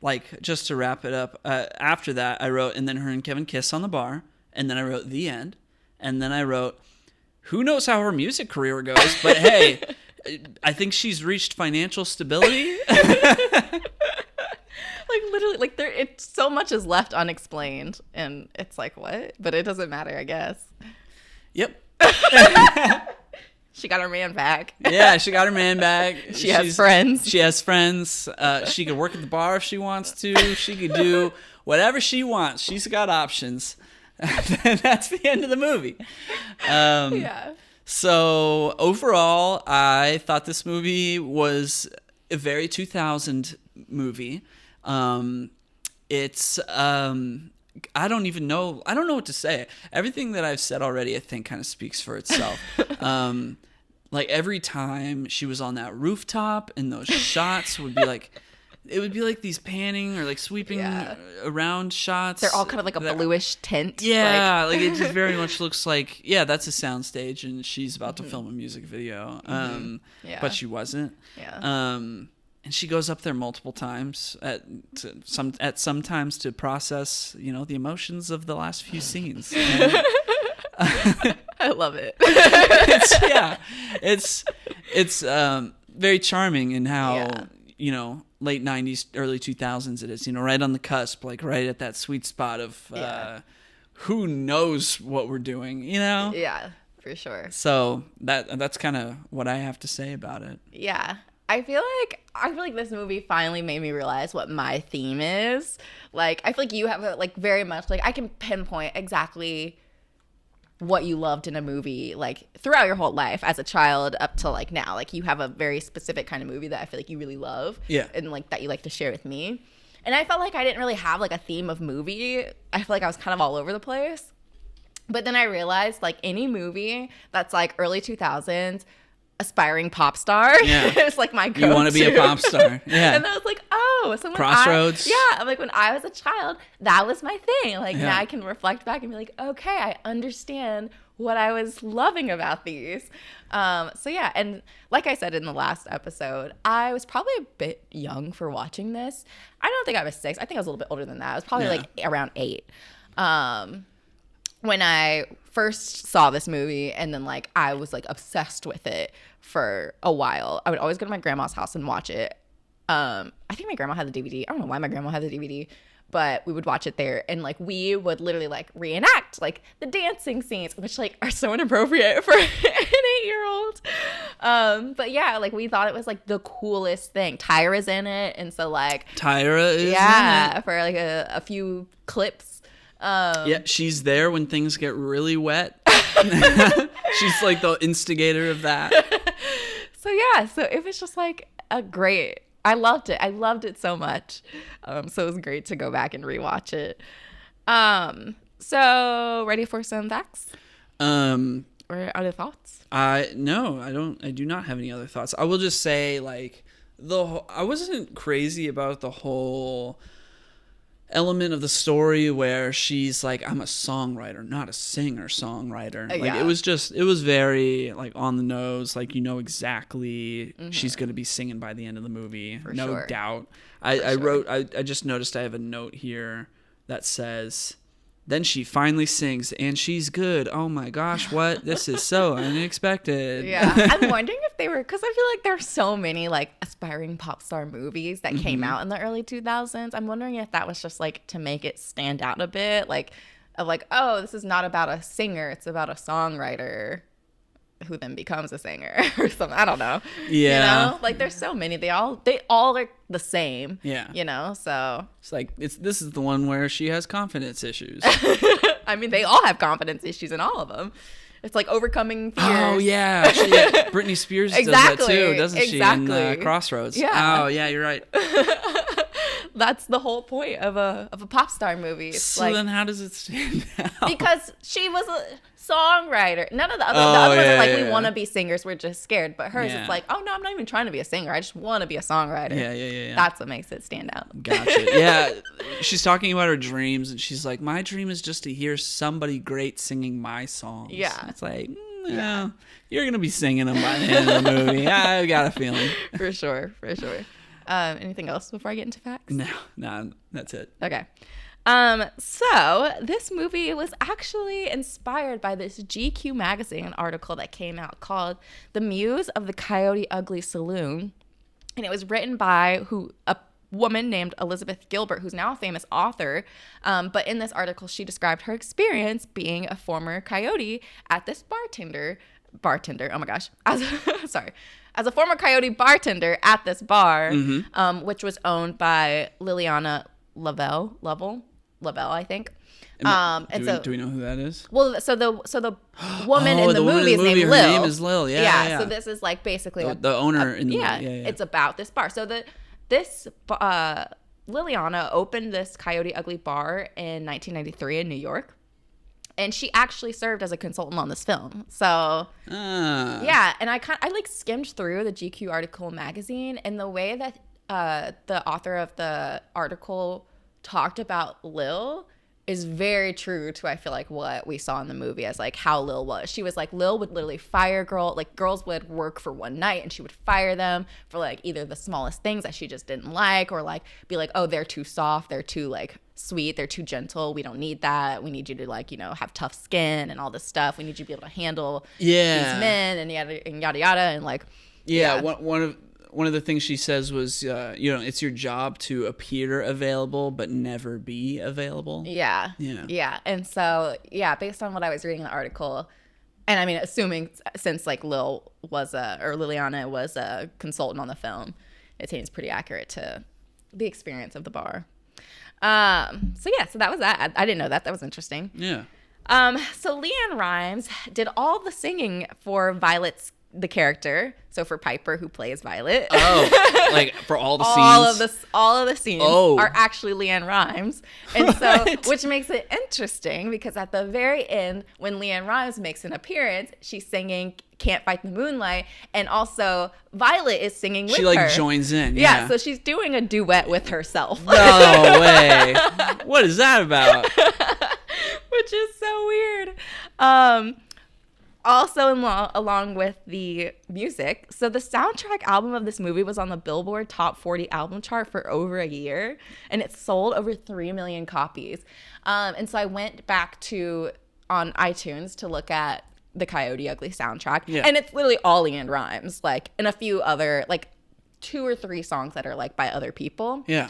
like, just to wrap it up, after that, I wrote, and then her and Kevin kiss on the bar, and then I wrote the end, and then I wrote, who knows how her music career goes, but hey, I think she's reached financial stability. Like, literally, like, it's so much is left unexplained, and it's like, what? But it doesn't matter, I guess. Yep. She got her man back. Yeah, she got her man back. She has friends. She has friends. She could work at the bar if she wants to. She could do whatever she wants. She's got options. And that's the end of the movie. Yeah. So overall, I thought this movie was a very 2000 movie. It's I don't know what to say. Everything that I've said already, I think, kind of speaks for itself. Like, every time she was on that rooftop, and those shots would be like, it would be like these panning or like sweeping around shots. They're all kind of like a bluish tint. Yeah, like it just very much looks like, that's a soundstage, and she's about to film a music video. But she wasn't. Yeah. And she goes up there multiple times sometimes to process, the emotions of the last few scenes. I love it. It's very charming in how late 90s, early 2000s it is. Right on the cusp, like right at that sweet spot of who knows what we're doing. Yeah, for sure. So that's kind of what I have to say about it. Yeah. I feel like this movie finally made me realize what my theme is. Like, I feel like you have very much, like, I can pinpoint exactly what you loved in a movie, like, throughout your whole life as a child up to, like, now. Like, you have a very specific kind of movie that I feel like you really love. Yeah. And, like, that you like to share with me. And I felt like I didn't really have, like, a theme of movie. I feel like I was kind of all over the place. But then I realized, like, any movie that's, like, early 2000s, aspiring pop star. Yeah. It's like my go-to. You want to be a pop star. Yeah. And I was like, oh, so when Crossroads. I'm like, when I was a child, that was my thing. Like, now I can reflect back and be like, okay, I understand what I was loving about these. So yeah, and like I said in the last episode, I was probably a bit young for watching this. I don't think I was 6. I think I was a little bit older than that. I was probably like around 8. When I first saw this movie, and then like I was like obsessed with it for a while. I would always go to my grandma's house and watch it. I think my grandma had the DVD. I don't know why my grandma had the DVD, but we would watch it there, and like we would literally like reenact like the dancing scenes, which like are so inappropriate for an 8-year-old. But yeah, like we thought it was like the coolest thing. Tyra's in it, and so like Tyra is in it. For like a few clips. She's there when things get really wet. She's like the instigator of that. So it was just like I loved it. I loved it so much. So it was great to go back and rewatch it. So ready for some facts? Or other thoughts? No, I don't. I do not have any other thoughts. I will just say, like, I wasn't crazy about the whole element of the story where she's like, I'm a songwriter, not a singer-songwriter. Like, it was very like on the nose. Like, exactly she's going to be singing by the end of the movie. For no sure. doubt. I just noticed I have a note here that says, Then she finally sings, and she's good. Oh my gosh, what? This is so unexpected. Yeah. I'm wondering if they were, because I feel like there's so many like aspiring pop star movies that came out in the early 2000s. I'm wondering if that was just like to make it stand out a bit, like, of like, oh, this is not about a singer, it's about a songwriter who then becomes a singer or something. I don't know. Yeah. You know, like there's so many. They all are the same. Yeah. You know, so It's like this is the one where she has confidence issues. I mean, they all have confidence issues in all of them. It's like overcoming fears. Oh yeah, Britney Spears does that too, doesn't she? In Crossroads. Yeah. Oh yeah, you're right. That's the whole point of a pop star movie. It's So like, then how does it stand out? because she was a songwriter. None of the other, we want to be singers. We're just scared. But hers, it's like, oh no, I'm not even trying to be a singer. I just want to be a songwriter. Yeah. That's what makes it stand out. Gotcha. Yeah, she's talking about her dreams, and she's like, my dream is just to hear somebody great singing my songs. Yeah. It's like, yeah, you're gonna be singing them by the end of the movie. I got a feeling. For sure. Anything else before I get into facts? No, that's it. Okay. So this movie was actually inspired by this GQ magazine article that came out called "The Muse of the Coyote Ugly Saloon," and it was written by a woman named Elizabeth Gilbert, who's now a famous author. But in this article, she described her experience being a former coyote at this bartender. Oh my gosh, as a former coyote bartender at this bar, which was owned by Liliana Lovell, I think. Do we know who that is? Well, so the woman in the movie is named Lil. Her name is Lil. Yeah. So this is like basically the owner in the movie. Yeah. It's about this bar. So this Liliana opened this Coyote Ugly bar in 1993 in New York. And she actually served as a consultant on this film. So, yeah. And I like skimmed through the GQ article magazine, and the way that the author of the article talked about Lil is very true to, I feel like, what we saw in the movie as like how Lil was. She was like, Lil would literally fire girls would work for one night and she would fire them for like either the smallest things that she just didn't like, or like be like, oh, they're too soft, they're too like sweet, they're too gentle, we don't need that, we need you to like, you know, have tough skin and all this stuff, we need you to be able to handle these men and yada yada and like one of the things she says was, it's your job to appear available but never be available. Yeah. And so, based on what I was reading in the article, and I mean, assuming since like Liliana was a consultant on the film, it seems pretty accurate to the experience of the bar. So that was that. I didn't know that. That was interesting. Yeah. So LeAnn Rimes did all the singing for Violet's the character, so for Piper, who plays Violet. Oh, like for all the scenes? All of the scenes are actually LeAnn Rimes. And so, which makes it interesting because at the very end, when LeAnn Rimes makes an appearance, she's singing Can't Fight the Moonlight, and also Violet is singing with her. She like joins in. Yeah, so she's doing a duet with herself. No way. What is that about? Which is so weird. Also, along with the music, so the soundtrack album of this movie was on the Billboard Top 40 album chart for over a year, and it sold over 3 million copies. And so I went back on iTunes to look at the Coyote Ugly soundtrack, and it's literally all LeAnn Rimes, like, and a few other, like, 2 or 3 songs that are, like, by other people. Yeah.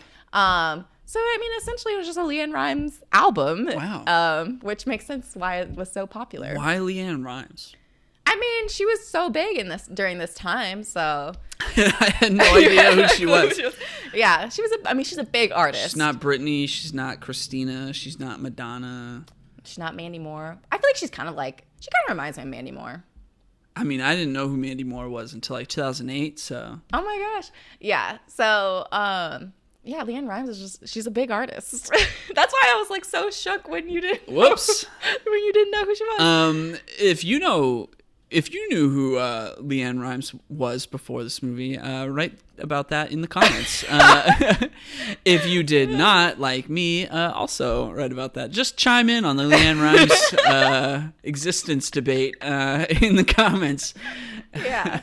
So, I mean, essentially it was just a LeAnn Rimes album. Wow. Which makes sense why it was so popular. Why LeAnn Rimes? I mean, she was so big during this time, so. I had no idea who she was. She's a big artist. She's not Britney. She's not Christina. She's not Madonna. She's not Mandy Moore. I feel like she kind of reminds me of Mandy Moore. I mean, I didn't know who Mandy Moore was until like 2008, so. Oh my gosh. Yeah. So, LeAnn Rimes she's a big artist. That's why I was like so shook when you didn't when you didn't know who she was. If you knew who LeAnn Rimes was before this movie, write about that in the comments. If you did not, like me, also write about that. Just chime in on the LeAnn Rimes existence debate in the comments. Yeah.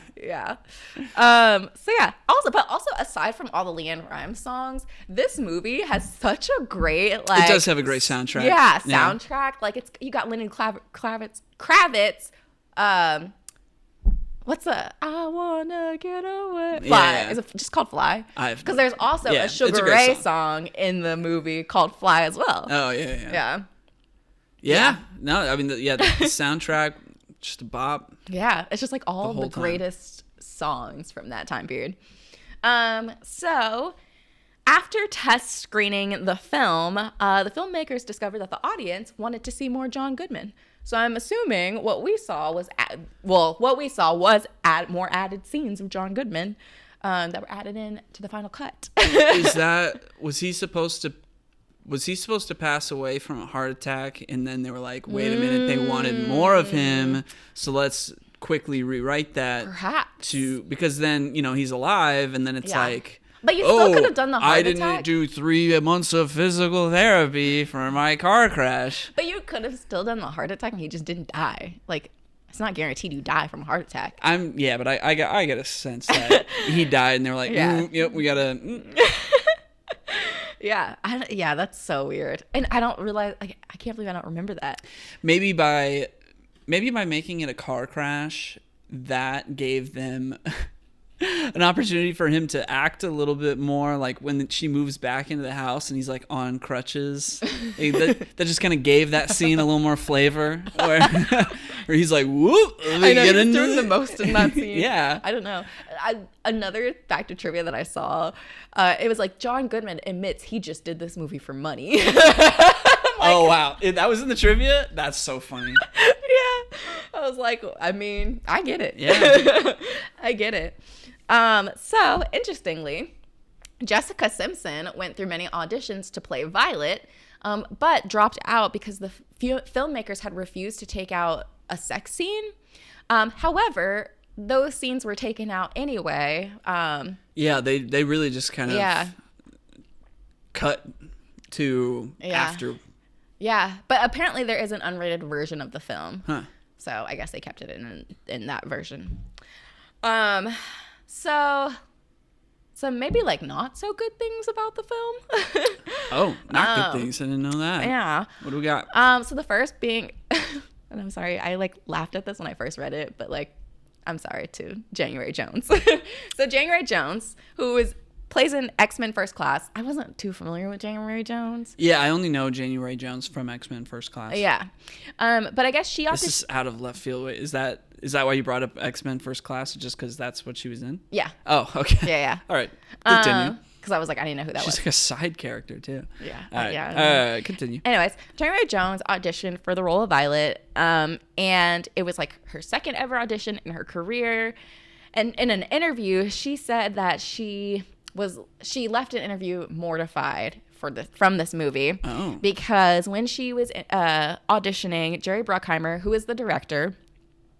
So yeah. Also aside from all the Leanne Rimes songs, this movie has such a great like. It does have a great soundtrack. Yeah, soundtrack. Like you got Lenny Kravitz. What's the I wanna get away? Fly. Yeah. Is it just called Fly? Because there's also a it's Sugar a great Ray song. song in the movie called Fly as well. Oh yeah. Yeah. No, I mean the soundtrack, just a bop. Yeah, it's just like all the whole time. greatest songs from that time period. So after test screening the film, the filmmakers discovered that the audience wanted to see more John Goodman. So I'm assuming what we saw was more added scenes of John Goodman that were added in to the final cut. Was he supposed to pass away from a heart attack, and then they were like, wait a minute, they wanted more of him, so let's quickly rewrite that. Perhaps. Because then, he's alive, and then it's like, but you still could have done the heart attack. I didn't do 3 months of physical therapy for my car crash. But you could have still done the heart attack, and he just didn't die. Like, it's not guaranteed you die from a heart attack. But I get a sense that he died, and they were like, yep, we gotta. Yeah, that's so weird, and I don't realize. Like, I can't believe I don't remember that. Maybe by making it a car crash, that gave them an opportunity for him to act a little bit more like when she moves back into the house and he's like on crutches. that just kind of gave that scene a little more flavor. Where he's like, whoop. I know, he's doing the most in that scene. Yeah. I don't know. Another fact of trivia that I saw, it was like John Goodman admits he just did this movie for money. Oh, wow. That was in the trivia? That's so funny. Yeah. I was like, I mean, I get it. Yeah. I get it. So, interestingly, Jessica Simpson went through many auditions to play Violet, but dropped out because the filmmakers had refused to take out a sex scene. However, those scenes were taken out anyway. They really just kind of cut to after. Yeah, but apparently there is an unrated version of the film. Huh. So I guess they kept it in that version. So maybe like not so good things about the film. Oh, not good things. I didn't know that. Yeah. What do we got? So the first being, and I'm sorry, I like laughed at this when I first read it, but like, I'm sorry to January Jones. So January Jones, who plays in X-Men First Class. I wasn't too familiar with January Jones. Yeah, I only know January Jones from X-Men First Class. Yeah. But I guess she This is out of left field. Wait, is that why you brought up X-Men First Class? Just because that's what she was in? Yeah. Oh, okay. Yeah. All right. Continue. Because I was like, I didn't know who that was. She's like a side character, too. Yeah. All right. Yeah. Continue. Anyways, January Jones auditioned for the role of Violet, and it was like her second ever audition in her career. And in an interview, she said that she left an interview mortified from this movie because when she was auditioning, Jerry Bruckheimer, who is the director,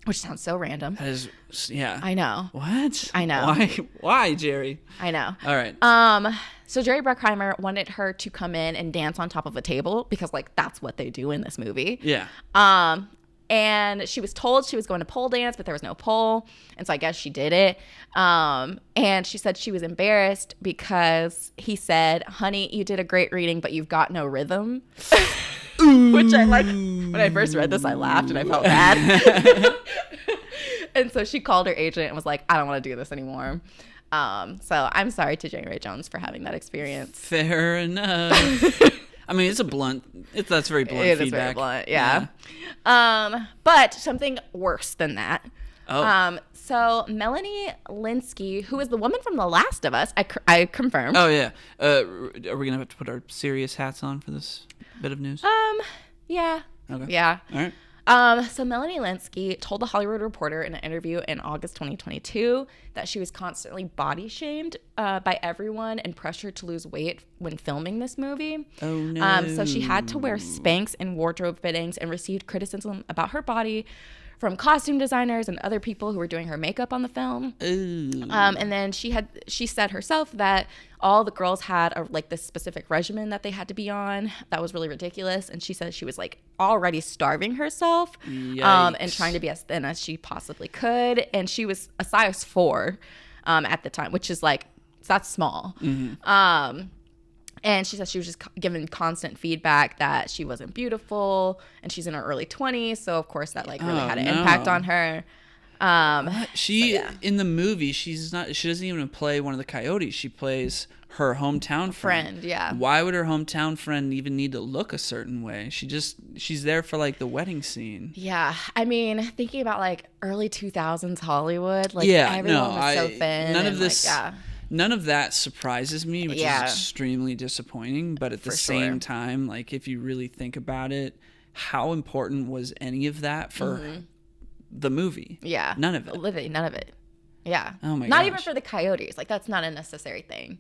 which sounds so random. That is, yeah. I know. What? I know. Why, Jerry? I know. All right. So Jerry Bruckheimer wanted her to come in and dance on top of a table because like that's what they do in this movie. Yeah. And she was told she was going to pole dance, but there was no pole. And so I guess she did it. And she said she was embarrassed because he said, honey, you did a great reading, but you've got no rhythm. Which I like. When I first read this, I laughed and I felt bad. And so she called her agent and was like, I don't want to do this anymore. So I'm sorry to January Jones for having that experience. Fair enough. I mean, that's very blunt feedback. It is very blunt, yeah. But something worse than that. Oh. So Melanie Linsky, who is the woman from The Last of Us, I confirmed. Oh, yeah. Are we going to have to put our serious hats on for this bit of news? Yeah. Okay. Yeah. All right. So Melanie Linsky told The Hollywood Reporter in an interview in August 2022 that she was constantly body shamed by everyone and pressured to lose weight when filming this movie. Oh, no. So she had to wear Spanx and wardrobe fittings and received criticism about her body from costume designers and other people who were doing her makeup on the film. And then she said herself that all the girls had like this specific regimen that they had to be on that was really ridiculous, and she said she was like already starving herself and trying to be as thin as she possibly could, and she was a size 4 at the time, which is like, that's small. And she said she was just given constant feedback that she wasn't beautiful, and she's in her early 20s, so of course that like really had an impact on her. In the movie, she doesn't even play one of the coyotes. She plays her hometown friend. Yeah. Why would her hometown friend even need to look a certain way? She's there for like the wedding scene. Yeah. I mean, thinking about like early 2000s Hollywood, like everyone was so thin. None of that surprises me, which is extremely disappointing. But at the same time, like if you really think about it, how important was any of that for the movie? Yeah. None of it. None of it. Yeah. Oh my gosh. Not even for the coyotes. Like that's not a necessary thing.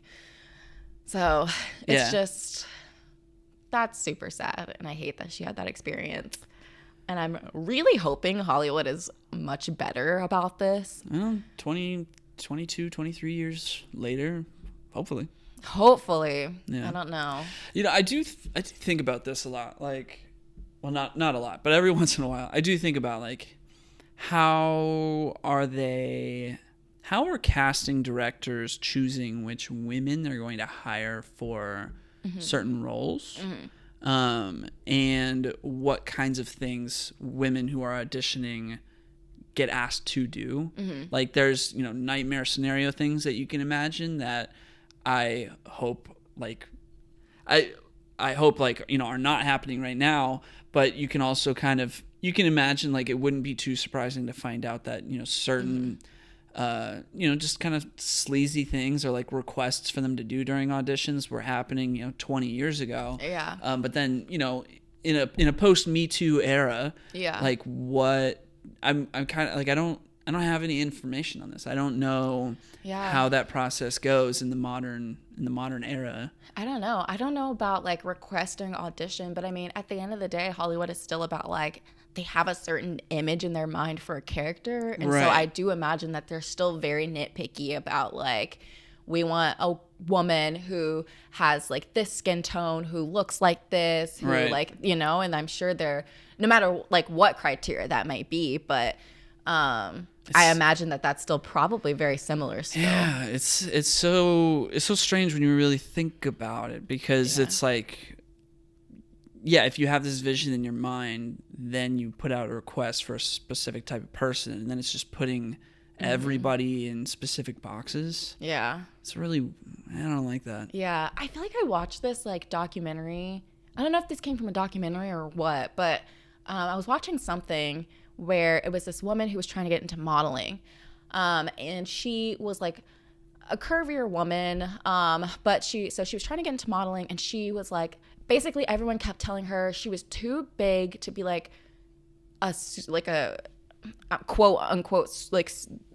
So it's just, that's super sad. And I hate that she had that experience. And I'm really hoping Hollywood is much better about this. 22, 23 years later, hopefully. Yeah. I don't know. You know, I do think about this a lot. Like, well, not a lot, but every once in a while, I do think about like, how are casting directors choosing which women they're going to hire for certain roles? And what kinds of things women who are auditioning get asked to do. Like there's, nightmare scenario things that you can imagine that I hope are not happening right now, but you can also you can imagine like it wouldn't be too surprising to find out that, certain just kind of sleazy things or like requests for them to do during auditions were happening, 20 years ago. Yeah. But then, in a post Me Too era, like what I'm kind of like, I don't have any information on this. I don't know how that process goes in the modern era. I don't know about like requesting audition, but I mean, at the end of the day, Hollywood is still about like, they have a certain image in their mind for a character. And so I do imagine that they're still very nitpicky about like, we want a woman who has like this skin tone, who looks like this, who like, and I'm sure they're, no matter like what criteria that might be, but I imagine that that's still probably very similar still. Yeah, it's so strange when you really think about it, because it's like, if you have this vision in your mind, then you put out a request for a specific type of person, and then it's just putting everybody in specific boxes. Yeah. It's really, I don't like that. Yeah. I feel like I watched this like documentary. I don't know if this came from a documentary or what, but I was watching something where it was this woman who was trying to get into modeling. And she was like a curvier woman. But she was trying to get into modeling, and she was like, basically everyone kept telling her she was too big to be like a quote unquote like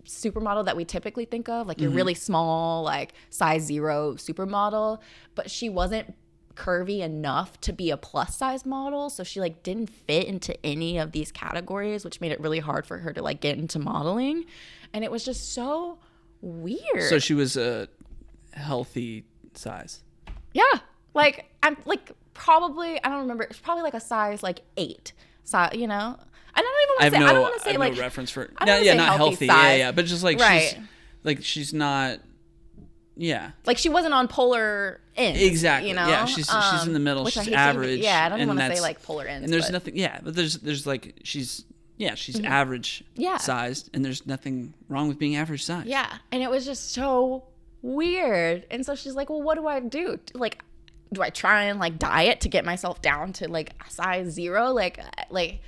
supermodel that we typically think of, like you're really small, like size 0 supermodel, but she wasn't curvy enough to be a plus size model, so she like didn't fit into any of these categories, which made it really hard for her to like get into modeling. And it was just so weird. So she was a healthy size. Yeah. Like I'm like probably, I don't remember, it's probably like a size like 8 size, I don't want to say like no reference for not healthy size. But just like she's not like she wasn't on polar ends, exactly. She's in the middle, she's average. I don't want to say like polar ends, and there's nothing but there's like she's average sized, and there's nothing wrong with being average sized. And it was just so weird. And so she's like, well, what do I do? Like, do I try and like diet to get myself down to like size 0? Like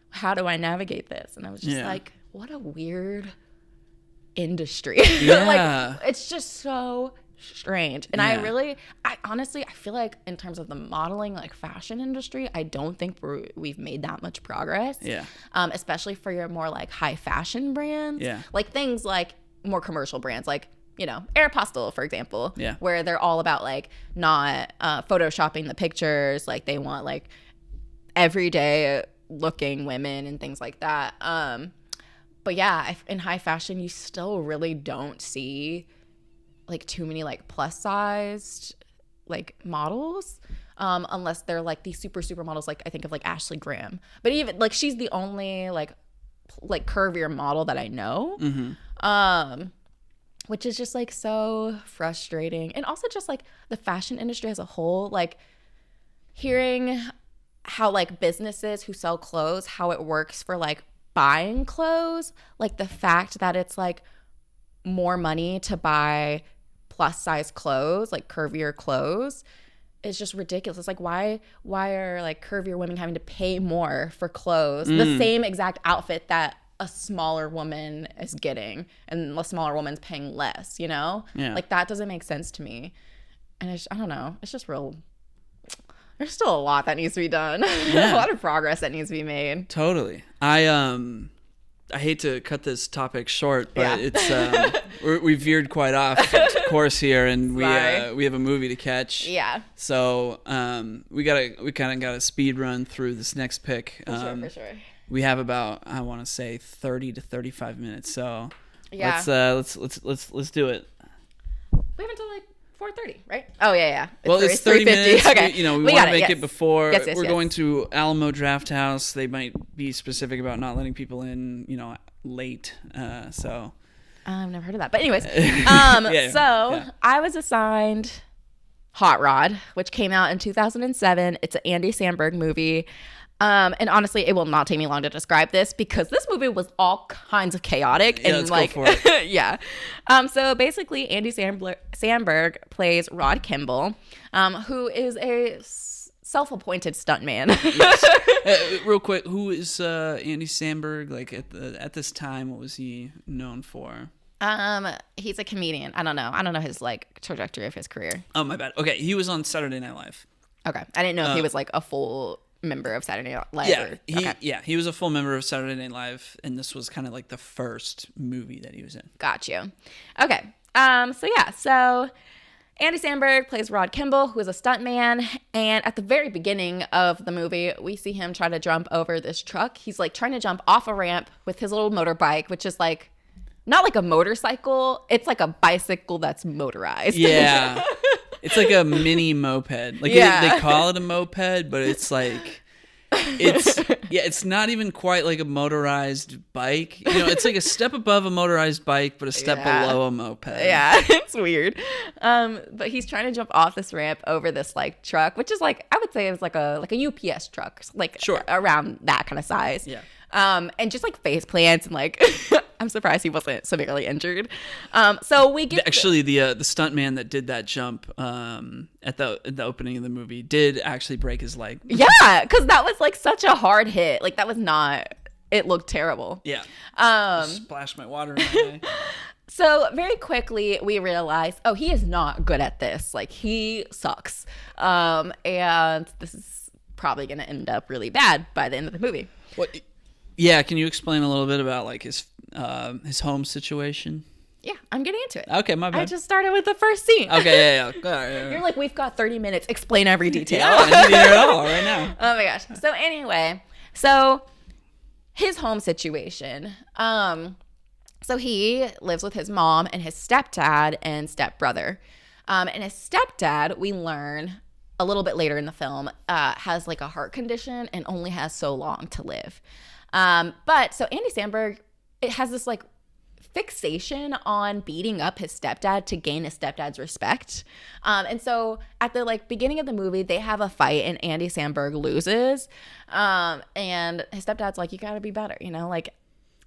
how do I navigate this? And I was just like, what a weird industry. Like, it's just so strange. And I honestly, I feel like in terms of the modeling, like fashion industry, I don't think we've made that much progress. Especially for your more like high fashion brands. Like things like more commercial brands, like, Aeropostale, for example, where they're all about like not photoshopping the pictures. Like they want like everyday looking women and things like that. But yeah, in high fashion, you still really don't see like too many like plus sized like models, unless they're like these super models. Like I think of like Ashley Graham, but even like she's the only like curvier model that I know. Which is just like so frustrating. And also just like the fashion industry as a whole, like hearing how like businesses who sell clothes, how it works for like buying clothes, like the fact that it's like more money to buy plus size clothes, like curvier clothes, is just ridiculous. It's like why are like curvier women having to pay more for clothes, the same exact outfit that a smaller woman is getting, and the smaller woman's paying less, you know? Yeah. Like that doesn't make sense to me. And I don't know. It's just real. There's still a lot that needs to be done. Yeah. A lot of progress that needs to be made. Totally. I hate to cut this topic short, but it's we veered quite off course here, and we have a movie to catch. Yeah. So we kind of got a speed run through this next pick. For sure. We have about, I want to say, 30 to 35 minutes. So yeah, let's do it. We have until like 4:30, right? Oh yeah. It's 30 minutes. Okay. We want to make it before. Yes, we're going to Alamo Draft House. They might be specific about not letting people in, late. So I've never heard of that. But anyways, yeah. I was assigned Hot Rod, which came out in 2007. It's an Andy Samberg movie. And honestly, it will not take me long to describe this because this movie was all kinds of chaotic. Yeah, and let's go for it. Yeah. So basically, Andy Samberg plays Rod Kimball, who is a self-appointed stuntman. Yes. Real quick, who is Andy Samberg? Like at this time, what was he known for? He's a comedian. I don't know his like trajectory of his career. Oh, my bad. Okay, he was on Saturday Night Live. Okay, I didn't know if he was like a full member of Saturday Night Live. Yeah, he was a full member of Saturday Night Live, and this was kind of like the first movie that he was in. Got you. Okay. So Andy Samberg plays Rod Kimball, who is a stuntman, and at the very beginning of the movie, we see him try to jump over this truck. He's like trying to jump off a ramp with his little motorbike, which is like not like a motorcycle, it's like a bicycle that's motorized. Yeah. It's like a mini moped. Like they call it a moped, but it's like it's not even quite like a motorized bike. It's like a step above a motorized bike, but a step below a moped. Yeah, it's weird. But he's trying to jump off this ramp over this like truck, which is like I would say it was like a UPS truck, like around that kind of size. Yeah. And just like face plants and like I'm surprised he wasn't severely injured. So we get actually the stuntman that did that jump at the opening of the movie did actually break his leg. Yeah, because that was like such a hard hit. Like that was not. It looked terrible. Yeah. Splashed my water in my eye. So very quickly we realize, he is not good at this. Like he sucks. And this is probably going to end up really bad by the end of the movie. What? Yeah, can you explain a little bit about like his home situation? Yeah, I'm getting into it. Okay, my bad. I just started with the first scene. Okay, yeah. You're like, we've got 30 minutes. Explain every detail. Yeah, I need to hear it all right now. Oh my gosh. So anyway, his home situation. So he lives with his mom and his stepdad and stepbrother. And his stepdad, we learn a little bit later in the film, has like a heart condition and only has so long to live. But so Andy Samberg, it has this like fixation on beating up his stepdad to gain his stepdad's respect. And so at the like beginning of the movie, they have a fight and Andy Samberg loses. And his stepdad's like, you gotta be better, like.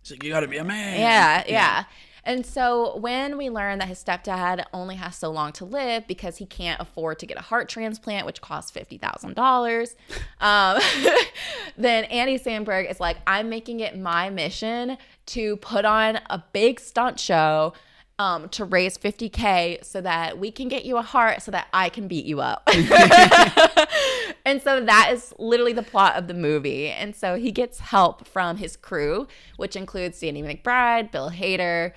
He's like, you gotta be a man. Yeah. And so when we learn that his stepdad only has so long to live because he can't afford to get a heart transplant, which costs $50,000, then Andy Samberg is like, I'm making it my mission to put on a big stunt show to raise $50K so that we can get you a heart so that I can beat you up. And so that is literally the plot of the movie. And so he gets help from his crew, which includes Danny McBride, Bill Hader,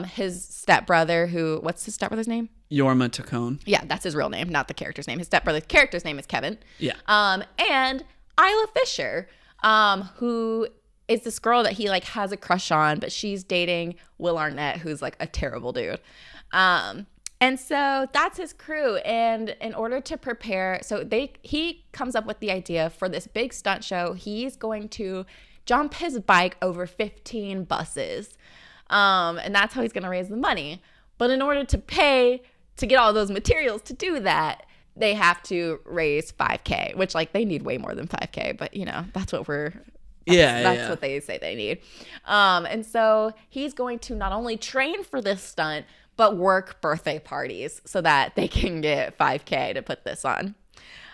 his stepbrother, what's his stepbrother's name? Jorma Taccone. Yeah, that's his real name, not the character's name. His stepbrother's character's name is Kevin. Yeah. And Isla Fisher, who is this girl that he like has a crush on, but she's dating Will Arnett, who's like a terrible dude. And so that's his crew. And in order to prepare, he comes up with the idea for this big stunt show. He's going to jump his bike over 15 buses. And that's how he's going to raise the money. But in order to pay to get all those materials to do that, they have to raise $5,000, which like they need way more than $5,000, but you know, that's what what they say they need. And so he's going to not only train for this stunt, but work birthday parties so that they can get $5,000 to put this on.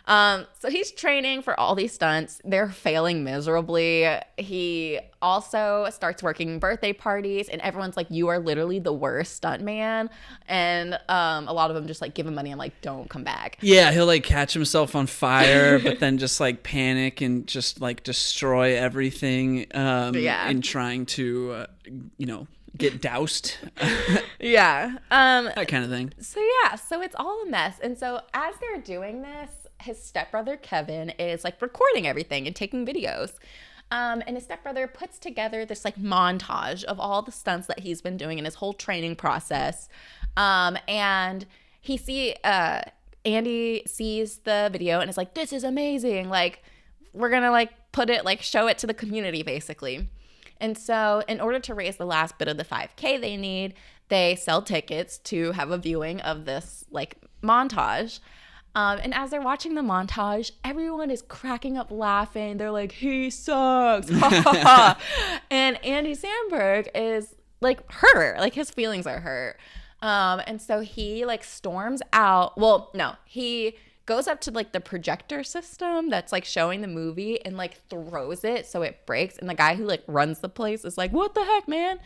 So he's training for all these stunts. They're failing miserably. He also starts working birthday parties, and everyone's like, you are literally the worst stunt man. And a lot of them just like give him money and like, don't come back. Yeah, he'll like catch himself on fire, but then just like panic and just like destroy everything in trying to, get doused. Yeah. That kind of thing. So it's all a mess. And so as they're doing this, his stepbrother Kevin is like recording everything and taking videos. And his stepbrother puts together this like montage of all the stunts that he's been doing in his whole training process. And Andy sees the video and is like, this is amazing. Like, we're going to like show it to the community basically. And so in order to raise the last bit of the $5,000 they need, they sell tickets to have a viewing of this like montage. And as they're watching the montage, everyone is cracking up laughing. They're like, he sucks. And Andy Samberg is like hurt. Like his feelings are hurt. And so he like storms out. Well, no, he goes up to like the projector system that's like showing the movie and like throws it so it breaks. And the guy who like runs the place is like, what the heck, man?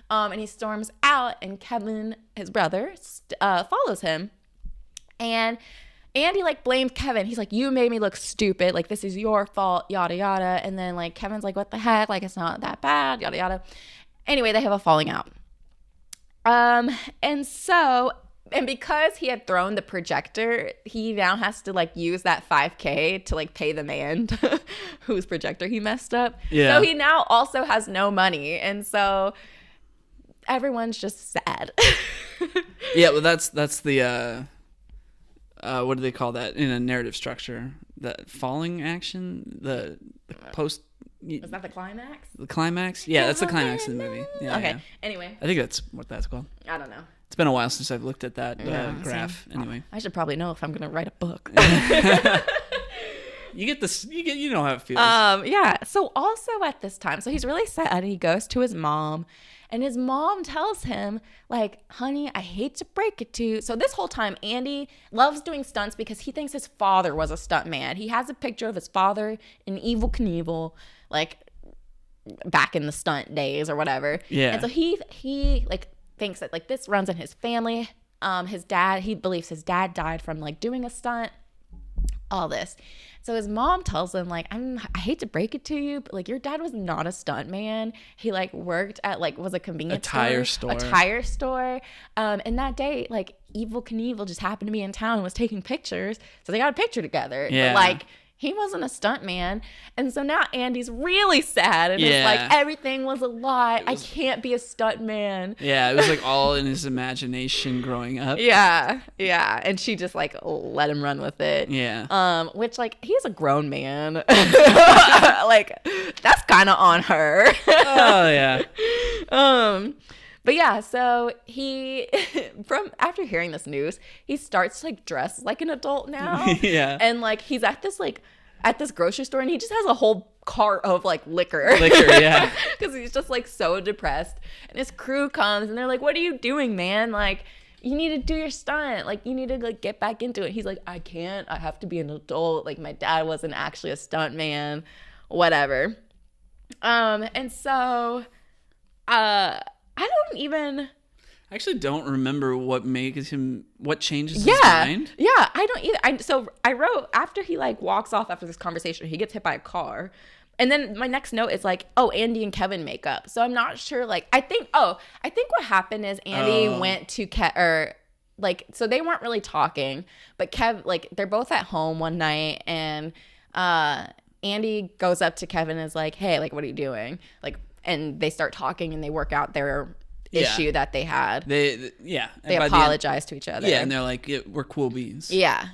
And he storms out, and Kevin, his brother, follows him. And Andy like blames Kevin. He's like, you made me look stupid. Like, this is your fault, yada, yada. And then like Kevin's like, what the heck? Like, it's not that bad, yada, yada. Anyway, they have a falling out. And because he had thrown the projector, he now has to like use that $5,000 to like pay the man whose projector he messed up. Yeah. So he now also has no money. And so everyone's just sad. Yeah, well that's the what do they call that in a narrative structure? The falling action, the post. Is that the climax? The climax? Yeah, that's the climax of the movie. Yeah, okay. Yeah. Anyway, I think that's what that's called. I don't know. It's been a while since I've looked at that graph. See? Anyway, I should probably know if I'm gonna write a book. You know how it feels. Yeah. So also at this time, so he's really sad, and he goes to his mom, and his mom tells him, like, honey, I hate to break it to you. So this whole time, Andy loves doing stunts because he thinks his father was a stunt man. He has a picture of his father in Evel Knievel, like back in the stunt days or whatever. Yeah. And so he like thinks that like this runs in his family. He believes his dad died from like doing a stunt, all this. So his mom tells him like, I hate to break it to you, but like your dad was not a stunt man. He like worked at like was a convenience store. And that day like Evel Knievel just happened to be in town and was taking pictures. So they got a picture together. Yeah. But like he wasn't a stunt man. And so now Andy's really sad. And it's like, everything was a lie. I can't be a stunt man. Yeah, it was like all in his imagination growing up. Yeah. Yeah. And she just like let him run with it. Yeah. Which like, he's a grown man. Like, that's kind of on her. Oh, yeah. But yeah, so after hearing this news, he starts to like dress like an adult now. Yeah. And like he's at this grocery store, and he just has a whole cart of like liquor. Yeah. Because he's just like so depressed. And his crew comes and they're like, what are you doing, man? Like, you need to do your stunt. Like, you need to like get back into it. He's like, I can't. I have to be an adult. Like, my dad wasn't actually a stunt man. Whatever. And so I actually don't remember what changes his mind. Yeah, I don't either. So I wrote, after he like walks off after this conversation, he gets hit by a car. And then my next note is like, oh, Andy and Kevin make up. So I'm not sure. Like, I think what happened is Andy went to so they weren't really talking, but they're both at home one night, and Andy goes up to Kevin and is like, hey, like, what are you doing? Like, and they start talking and they work out their issue that they had. They apologize to each other. Yeah, and they're like, we're cool beans. Yeah.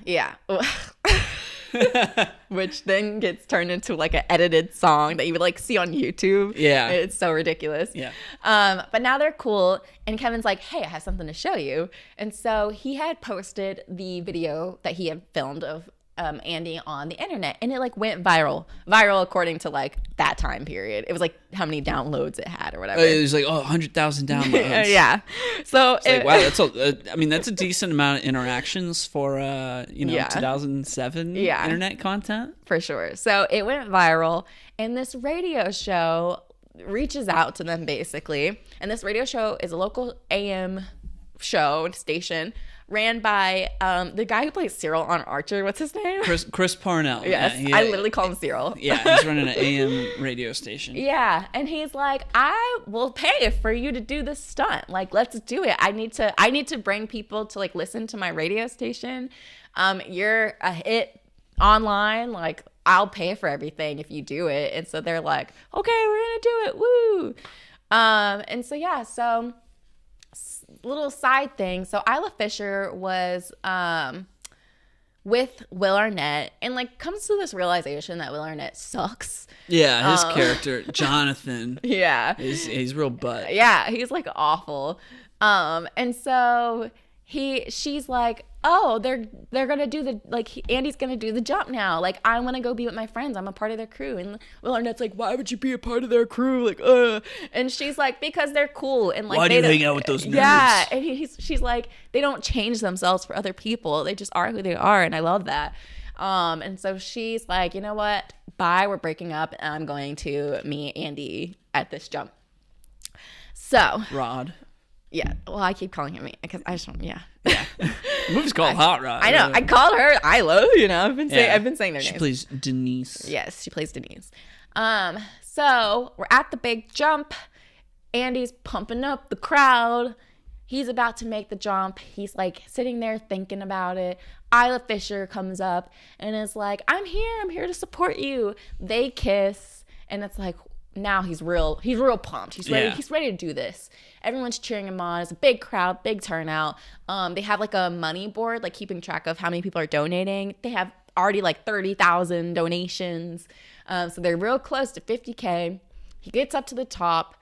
Which then gets turned into like an edited song that you would like see on YouTube. Yeah. It's so ridiculous. Yeah. But now they're cool. And Kevin's like, hey, I have something to show you. And so he had posted the video that he had filmed of Andy on the internet, and it like went viral according to like that time period. It was like how many downloads it had or whatever. It was like 100,000 downloads. Yeah. So it's like, wow, that's a decent amount of interactions for 2007 internet content for sure. So it went viral, and this radio show reaches out to them basically. And this radio show is a local AM show station ran by the guy who plays Cyril on Archer. What's his name? Chris Parnell. Yes, I literally call him Cyril. Yeah, he's running an AM radio station. Yeah, and he's like, I will pay for you to do this stunt. Like, let's do it. I need to bring people to like listen to my radio station. You're a hit online. Like, I'll pay for everything if you do it. And so they're like, okay, we're gonna do it. Woo. And so yeah, so. Little side thing. So Isla Fisher was with Will Arnett and like comes to this realization that Will Arnett sucks. Yeah, his character Jonathan. Yeah, he's real butt. Yeah, he's like awful. And so she's like, oh, they're gonna do Andy's gonna do the jump now. Like, I want to go be with my friends. I'm a part of their crew. And Will Arnett's like, why would you be a part of their crew? Like, and she's like, because they're cool. And like, why do you hang out with those nerds? Yeah, and she's like, they don't change themselves for other people. They just are who they are, and I love that. And so she's like, you know what? Bye. We're breaking up, and I'm going to meet Andy at this jump. So Rod. Yeah, well, I keep calling him because I just don't. Yeah. The movie's called Hot Rod. I know. I call her Isla. I've been saying their names. She plays Denise. Yes, she plays Denise. So we're at the big jump. Andy's pumping up the crowd. He's about to make the jump. He's like sitting there thinking about it. Isla Fisher comes up and is like, "I'm here. I'm here to support you." They kiss, and it's like, now he's real pumped. He's ready. Yeah. He's ready to do this. Everyone's cheering him on. It's a big crowd, big turnout. They have like a money board, like keeping track of how many people are donating. They have already like 30,000 donations. So they're real close to 50K. He gets up to the top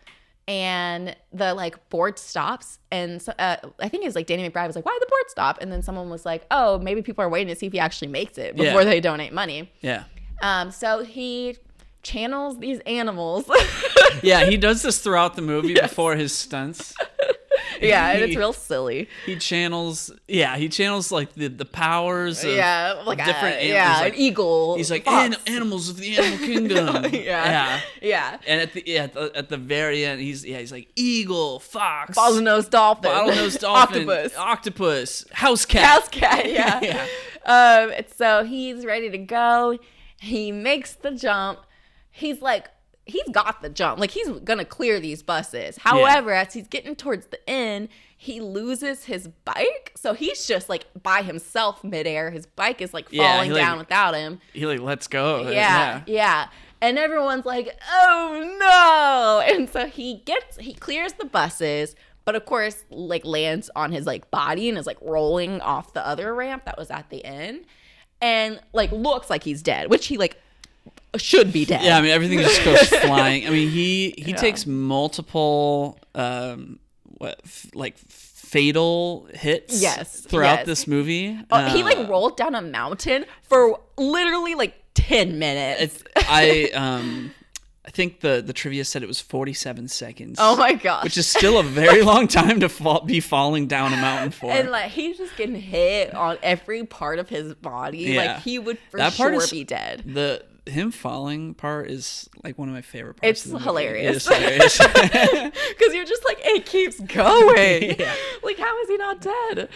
and the like board stops. And so, I think it was like Danny McBride was like, why did the board stop? And then someone was like, oh, maybe people are waiting to see if he actually makes it before they donate money. Yeah. So he channels these animals. Yeah, he does this throughout the movie before his stunts. Yeah, and it's real silly. He channels like the powers of like different animals. Yeah, like, an eagle. He's like animals of the animal kingdom. Yeah. And at the very end, he's like eagle, fox, bottlenose dolphin, octopus, house cat. Yeah. So he's ready to go. He makes the jump. He's got the jump. Like, he's gonna clear these buses. However, as he's getting towards the end, he loses his bike. So he's just like by himself midair. His bike is like falling down without him. He like lets go. Yeah. And everyone's like, oh no. And so he clears the buses, but of course like lands on his like body and is like rolling off the other ramp that was at the end. And like looks like he's dead, which he like should be dead. Yeah, I mean everything just goes flying. I mean he takes multiple fatal hits throughout this movie. He like rolled down a mountain for literally like 10 minutes. I think the trivia said it was 47 seconds. Oh my gosh. Which is still a very long time to be falling down a mountain for. And like he's just getting hit on every part of his body. Yeah. Like he would be dead. Him falling part is like one of my favorite parts. It's hilarious. It is hilarious. Because you're just like, it keeps going. Yeah. Like, how is he not dead?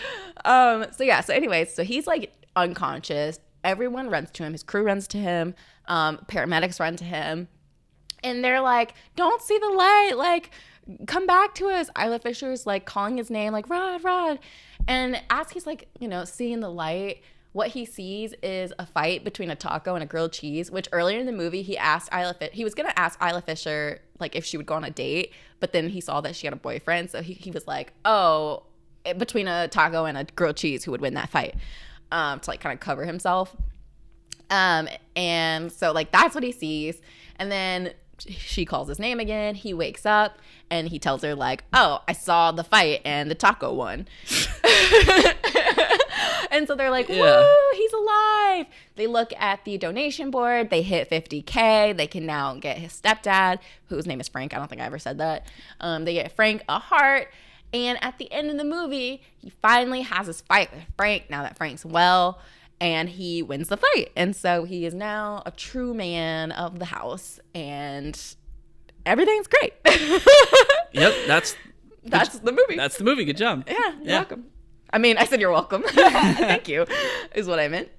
So anyways, so he's like unconscious. Everyone runs to him. His crew runs to him. Paramedics run to him. And they're like, don't see the light. Like, come back to us. Isla Fisher's like calling his name, like, Rod. And as he's like, seeing the light, what he sees is a fight between a taco and a grilled cheese, which earlier in the movie he was going to ask Isla Fisher like if she would go on a date, but then he saw that she had a boyfriend, so he was like, oh, between a taco and a grilled cheese, who would win that fight, to like kind of cover himself. And so like that's what he sees, and then she calls his name again. He wakes up and he tells her like, oh, I saw the fight and the taco won. And so they're like, woo, he's alive. They look at the donation board. They hit 50K. They can now get his stepdad, whose name is Frank. I don't think I ever said that. They get Frank a heart. And at the end of the movie, he finally has his fight with Frank, now that Frank's well. And he wins the fight. And so he is now a true man of the house. And everything's great. Yep, that's the movie. That's the movie. Good job. Yeah, you're welcome. I mean, I said you're welcome. Thank you, is what I meant.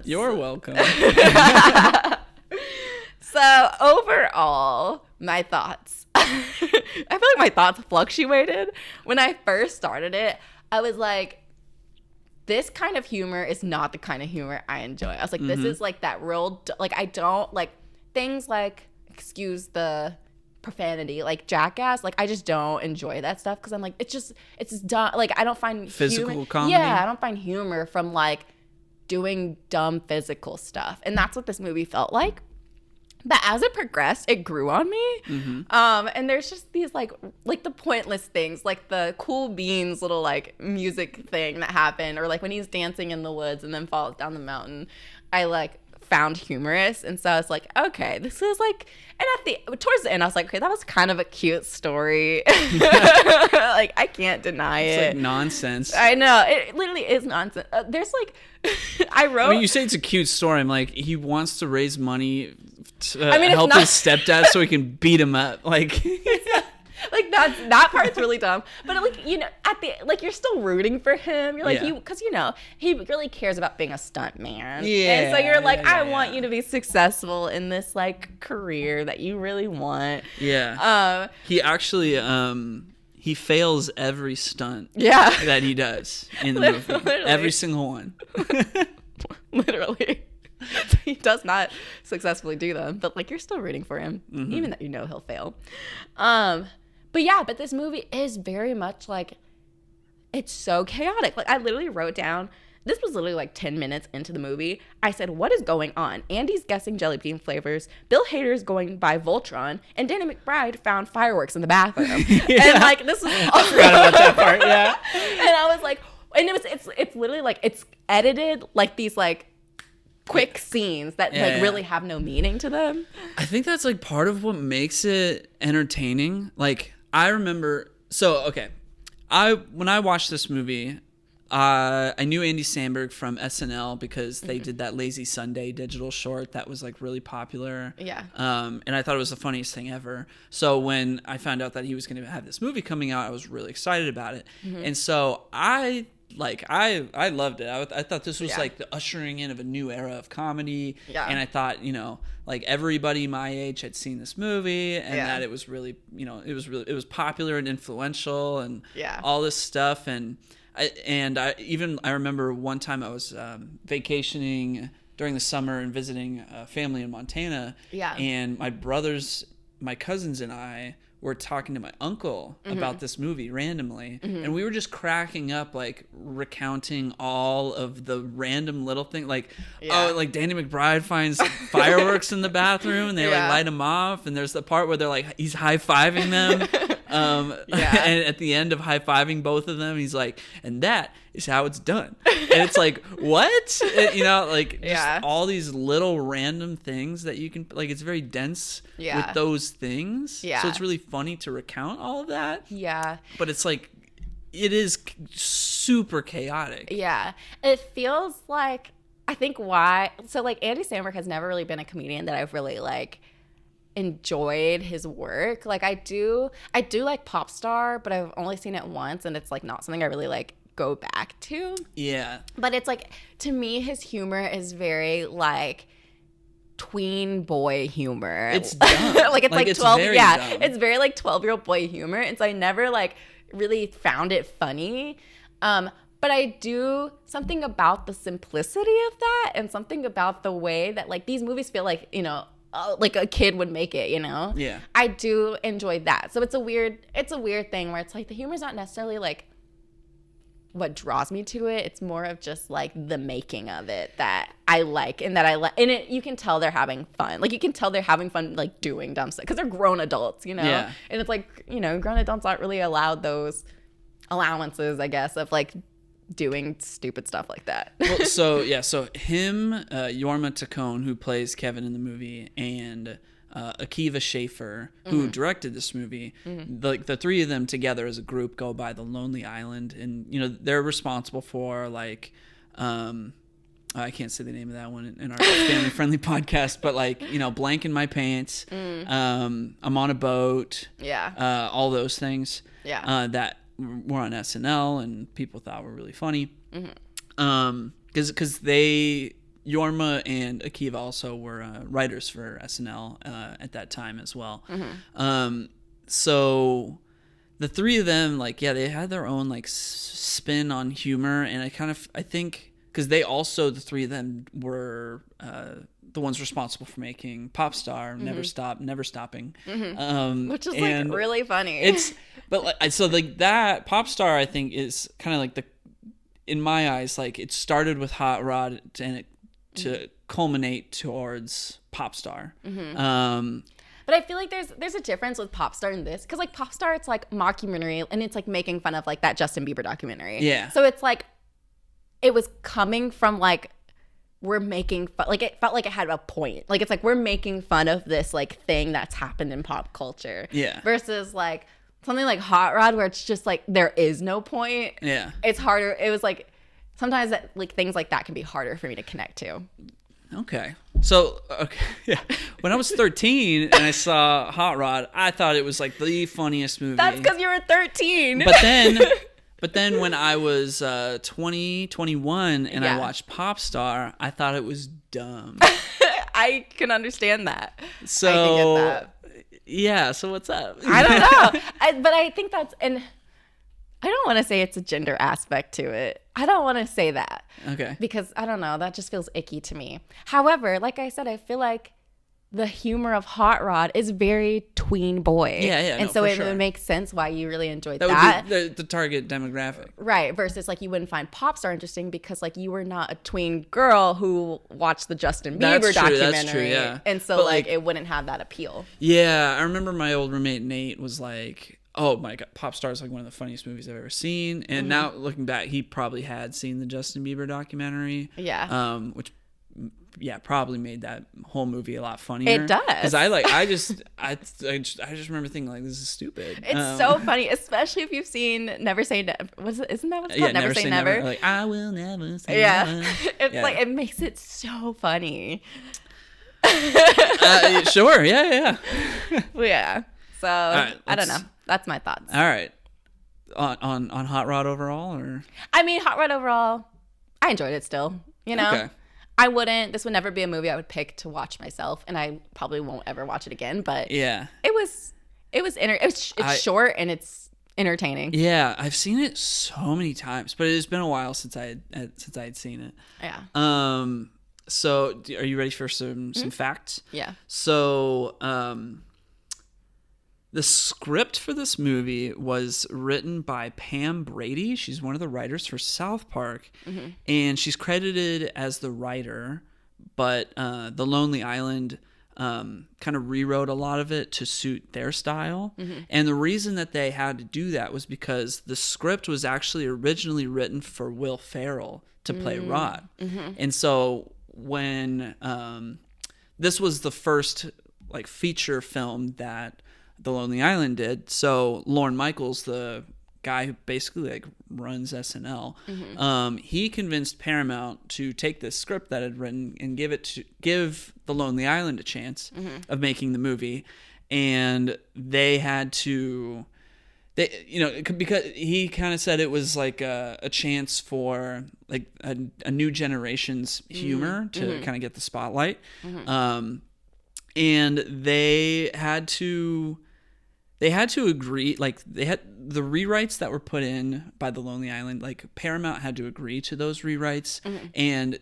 You're welcome. So overall, my thoughts. I feel like my thoughts fluctuated. When I first started it, I was like, this kind of humor is not the kind of humor I enjoy. I was like, this is like that real, like, I don't like things like, excuse the profanity, like Jackass. Like, I just don't enjoy that stuff because I'm like, it's just dumb. Like, I don't find physical comedy. Yeah, I don't find humor from like doing dumb physical stuff. And that's what this movie felt like. But as it progressed, it grew on me. And there's just these like the pointless things, like the Cool Beans little like music thing that happened, or like when he's dancing in the woods and then falls down the mountain. I like found humorous, and so I was like, okay, this is like. And towards the end, I was like, okay, that was kind of a cute story. Like, I can't deny it. It's like nonsense. I know, it literally is nonsense. There's like, I mean, you say it's a cute story. I'm like, he wants to raise money to help his stepdad so he can beat him up. Like, like that part's really dumb. But like, you know, at the you're still rooting for him. You're like, because you know he really cares about being a stunt man. Yeah. And so you're like, I want you to be successful in this like career that you really want. Yeah. He actually he fails every stunt. That he does in the movie. Literally. Every single one. Literally. He does not successfully do them, but like you're still rooting for him, even though you know he'll fail. But this movie is very much like, it's so chaotic. Like, I literally wrote down, this was literally like 10 minutes into the movie. I said, what is going on? Andy's guessing jelly bean flavors. Bill Hader's going by Voltron. And Danny McBride found fireworks in the bathroom. And like, this was I forgot about that part, yeah. And I was like, and it's literally like, it's edited like these like quick scenes that really have no meaning to them. I think that's like part of what makes it entertaining. Like, I remember, when I watched this movie, I knew Andy Samberg from SNL because they did that Lazy Sunday digital short that was like really popular. Yeah. And I thought it was the funniest thing ever. So when I found out that he was going to have this movie coming out, I was really excited about it. And so I loved it. I thought this was like the ushering in of a new era of comedy. Yeah. And I thought, you know, like everybody my age had seen this movie, and that it was really, you know, it was popular and influential and all this stuff. And I remember one time I was vacationing during the summer and visiting a family in Montana. Yeah. And my cousins and I were talking to my uncle about this movie randomly, and we were just cracking up, like recounting all of the random little things, like like Danny McBride finds fireworks in the bathroom and they like light them off, and there's the part where they're like, he's high-fiving them. And at the end of high-fiving both of them, he's like, and that is how it's done. And it's like, what? You know, like just all these little random things that you can, like, it's very dense with those things. Yeah. So it's really funny to recount all of that. Yeah. But it's like, it is super chaotic. Yeah. It feels like, I think so like Andy Samberg has never really been a comedian that I've really like enjoyed his work. Like I do like Pop Star, but I've only seen it once, and it's like not something I really like go back to. Yeah. But it's like, to me, his humor is very like tween boy humor. It's dumb. Like it's like 12. Dumb. It's very like 12-year-old boy humor, and so I never like really found it funny. But I do something about the simplicity of that, and something about the way that like these movies feel like, you know, like a kid would make it, you know? Yeah. I do enjoy that. So it's a weird thing where it's like the humor's not necessarily like what draws me to it. It's more of just like the making of it that I like, and that I like. And it, you can tell they're having fun. Like you can tell they're having fun like doing dumb stuff because they're grown adults, you know? Yeah. And it's like, you know, grown adults aren't really allowed those allowances, I guess, of like doing stupid stuff like that. Well, so him, Jorma Taccone, who plays Kevin in the movie, and Akiva Schaffer, who directed this movie, like the three of them together as a group go by The Lonely Island, and you know they're responsible for like I can't say the name of that one in our family friendly podcast, but like, you know, Blank in My Pants, I'm on a Boat, all those things that were on SNL and people thought were really funny, because Jorma and Akiva also were writers for SNL at that time as well. So the three of them, like, yeah, they had their own like spin on humor, and I think because they also, the three of them were the ones responsible for making Pop Star, Never Stopping, which is like really funny. So like that Pop Star, I think, is kind of like in my eyes, like it started with Hot Rod and it to culminate towards Pop Star. But I feel like there's a difference with Pop Star in this, because like Pop Star, it's like mockumentary, and it's like making fun of like that Justin Bieber documentary. Yeah. So it's like it was coming from like, we're making fun, like it felt like it had a point. Like it's like we're making fun of this like thing that's happened in pop culture. Yeah. Versus like something like Hot Rod, where it's just like there is no point. Yeah. It's harder. It was like sometimes that like things like that can be harder for me to connect to. Okay. So, yeah. When I was 13 and I saw Hot Rod, I thought it was like the funniest movie. That's because you were 13. But then when I was 21 and I watched Pop Star, I thought it was dumb. I can understand that. So, I can get that. Yeah. So what's up? I don't know. But I think that's, and I don't want to say it's a gender aspect to it. I don't want to say that. Okay. Because I don't know, that just feels icky to me. However, like I said, I feel like the humor of Hot Rod is very tween boy. Yeah. And so it would make sense why you really enjoyed that. That would be the target demographic. Right. Versus like you wouldn't find Pop Star interesting because like you were not a tween girl who watched the Justin Bieber documentary. That's true, yeah. And so but like it wouldn't have that appeal. Yeah. I remember my old roommate Nate was like, oh my God, Pop Star is like one of the funniest movies I've ever seen. And now looking back, he probably had seen the Justin Bieber documentary. Yeah. Which, yeah, probably made that whole movie a lot funnier. It does. Because I just remember thinking like, this is stupid. It's so funny, especially if you've seen Never Say Never. Isn't that what it's called? Never Say Never. Like, I will never say never. It's like, it makes it so funny. Sure. Yeah. Yeah. So right, I don't know. That's my thoughts. All right. On Hot Rod overall, or? I mean, Hot Rod overall, I enjoyed it still. You know, okay. This would never be a movie I would pick to watch myself, and I probably won't ever watch it again. But yeah, it's short and it's entertaining. Yeah, I've seen it so many times, but it has been a while since I had seen it. Yeah. So are you ready for some facts? Yeah. So, the script for this movie was written by Pam Brady. She's one of the writers for South Park, and she's credited as the writer, but The Lonely Island kind of rewrote a lot of it to suit their style. And the reason that they had to do that was because the script was actually originally written for Will Ferrell to play Rod. And so when this was the first like feature film that The Lonely Island did, so Lorne Michaels, the guy who basically like runs SNL, he convinced Paramount to take this script that I'd written and give The Lonely Island a chance of making the movie. And they had to, because he kind of said it was like a chance for like a new generation's humor to kind of get the spotlight. And they had to they had to agree, like they had the rewrites that were put in by the Lonely Island, like Paramount had to agree to those rewrites. And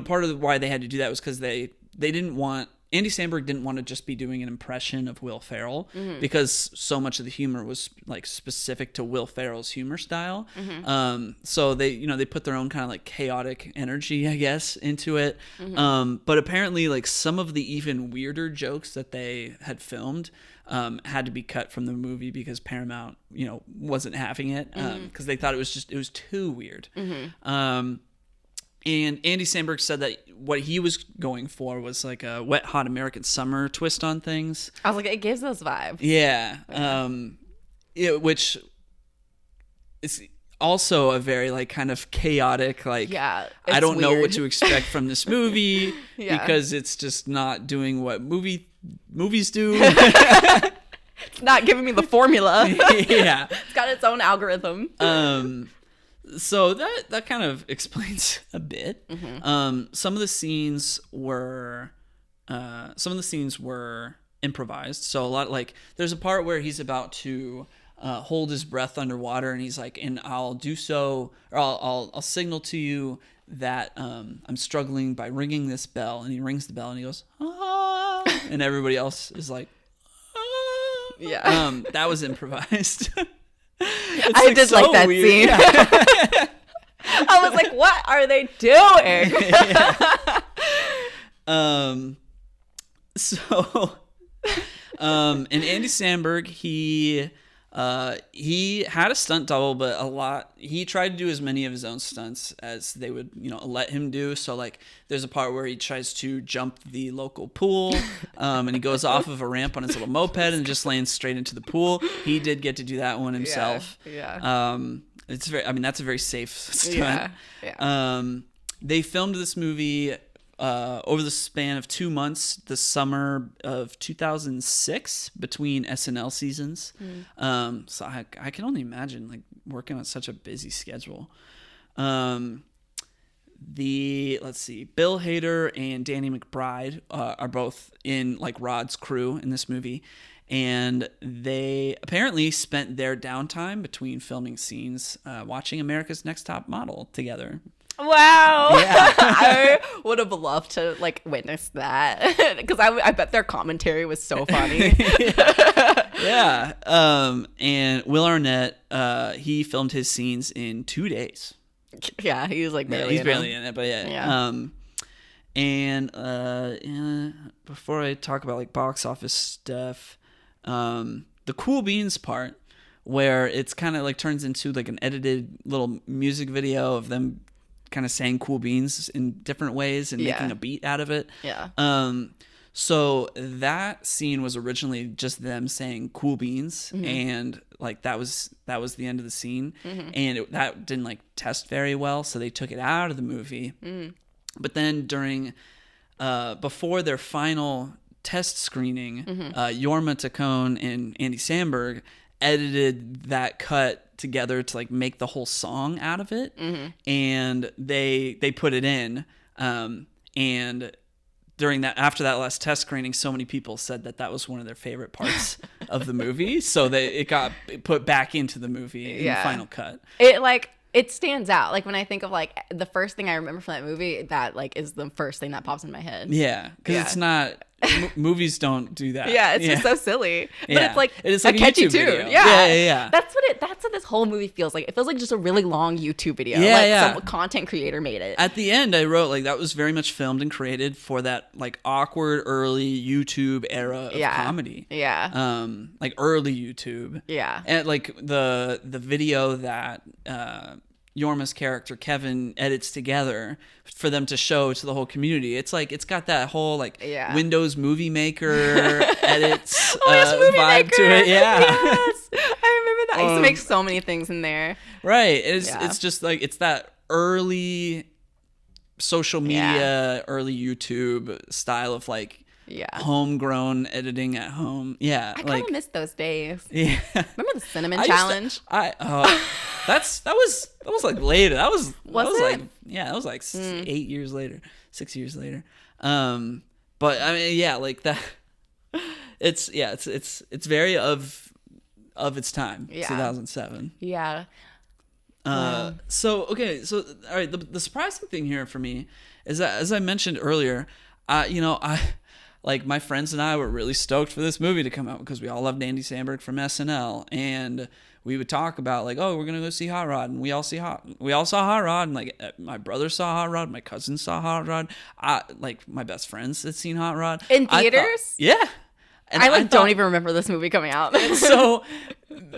part of why they had to do that was because they didn't want, Andy Samberg didn't want to just be doing an impression of Will Ferrell, because so much of the humor was like specific to Will Ferrell's humor style. So they put their own kind of like chaotic energy, I guess, into it. But apparently like some of the even weirder jokes that they had filmed had to be cut from the movie because Paramount, wasn't having it, because they thought it was too weird. And Andy Samberg said that what he was going for was like a Wet Hot American Summer twist on things. I was like, it gives those vibes. Yeah. Which is also a very like kind of chaotic, like, yeah, I don't know what to expect from this movie because it's just not doing what movies do. It's not giving me the formula. Yeah. It's got its own algorithm. So that kind of explains a bit. Some of the scenes were improvised. So a lot, like there's a part where he's about to hold his breath underwater, and he's like, "And I'll do so, or I'll signal to you that I'm struggling by ringing this bell." And he rings the bell, and he goes, "Ah," and everybody else is like, "Ah." Yeah. That was improvised. I did so like that weird scene. Yeah. I was like, what are they doing? And Andy Samberg, he had a stunt double, but he tried to do as many of his own stunts as they would, let him do. So like there's a part where he tries to jump the local pool, and he goes off of a ramp on his little moped and just lands straight into the pool. He did get to do that one himself. Yeah. That's a very safe stunt. Yeah. They filmed this movie over the span of 2 months, the summer of 2006, between SNL seasons. So I can only imagine like working on such a busy schedule. Let's see, Bill Hader and Danny McBride are both in like Rod's crew in this movie, and they apparently spent their downtime between filming scenes watching America's Next Top Model together. Wow. Yeah. I would have loved to like witness that, because I bet their commentary was so funny. Yeah. And Will Arnett, he filmed his scenes in 2 days. Yeah, he was like barely in it, but yeah. Before I talk about like box office stuff, the Cool Beans part, where it's kind of like turns into like an edited little music video of them kind of saying cool beans in different ways and making a beat out of it. Yeah. So that scene was originally just them saying cool beans, and like that was the end of the scene, and that didn't like test very well, so they took it out of the movie. But then during before their final test screening, Jorma Taccone and Andy Samberg edited that cut together to like make the whole song out of it, and they put it in, and after that last test screening, so many people said that was one of their favorite parts of the movie, so it got put back into the movie in the final cut. It stands out. Like when I think of like the first thing I remember from that movie, that like is the first thing that pops in my head. Yeah, because it's not movies don't do that. Yeah, it's just so silly, but it's like a catchy YouTube tune. video. Yeah. That's what this whole movie feels like. It feels like just a really long YouTube video. Some content creator made it. At the end, I wrote like that was very much filmed and created for that like awkward early YouTube era of comedy. Yeah. Like early YouTube. Yeah. And like the video that Jorma's character Kevin edits together for them to show to the whole community. It's like it's got that whole like Windows Movie Maker edits Movie vibe Maker. to it. Yeah. Yes. I remember that. I used to make so many things in there. Right. It's just like it's that early social media, early YouTube style of like homegrown editing at home. Yeah. I kind of miss those days. Yeah. Remember the cinnamon challenge? That was like later. That was it? That was like 8 years later, 6 years later. But I mean, like that. It's very of of its time. Yeah. 2007. Yeah. So all right, the surprising thing here for me is that, as I mentioned earlier, I like my friends and I were really stoked for this movie to come out because we all loved Andy Samberg from SNL, and we would talk about like, oh, we're gonna go see Hot Rod, and we all saw Hot Rod, and like my brother saw Hot Rod, my cousin saw Hot Rod, like my best friends had seen Hot Rod in theaters. Yeah. And I don't even remember this movie coming out. So,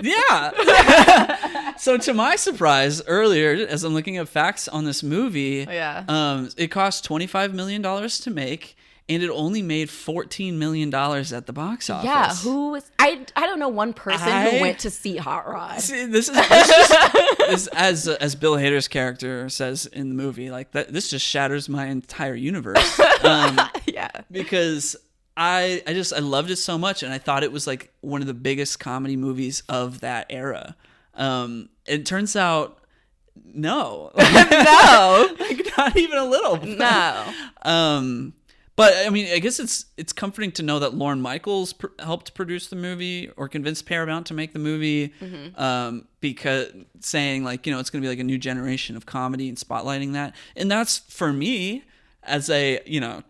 yeah. So to my surprise, earlier, as I'm looking up facts on this movie, it cost $25 million to make, and it only made $14 million at the box office. Yeah, I don't know one person who went to see Hot Rod. See, this is as Bill Hader's character says in the movie, like this just shatters my entire universe. Yeah, because I loved it so much, and I thought it was like one of the biggest comedy movies of that era. It turns out, no, no, like not even a little. No. But I mean, I guess it's comforting to know that Lorne Michaels helped produce the movie or convinced Paramount to make the movie, because saying like, it's going to be like a new generation of comedy and spotlighting that, and that's for me, as a,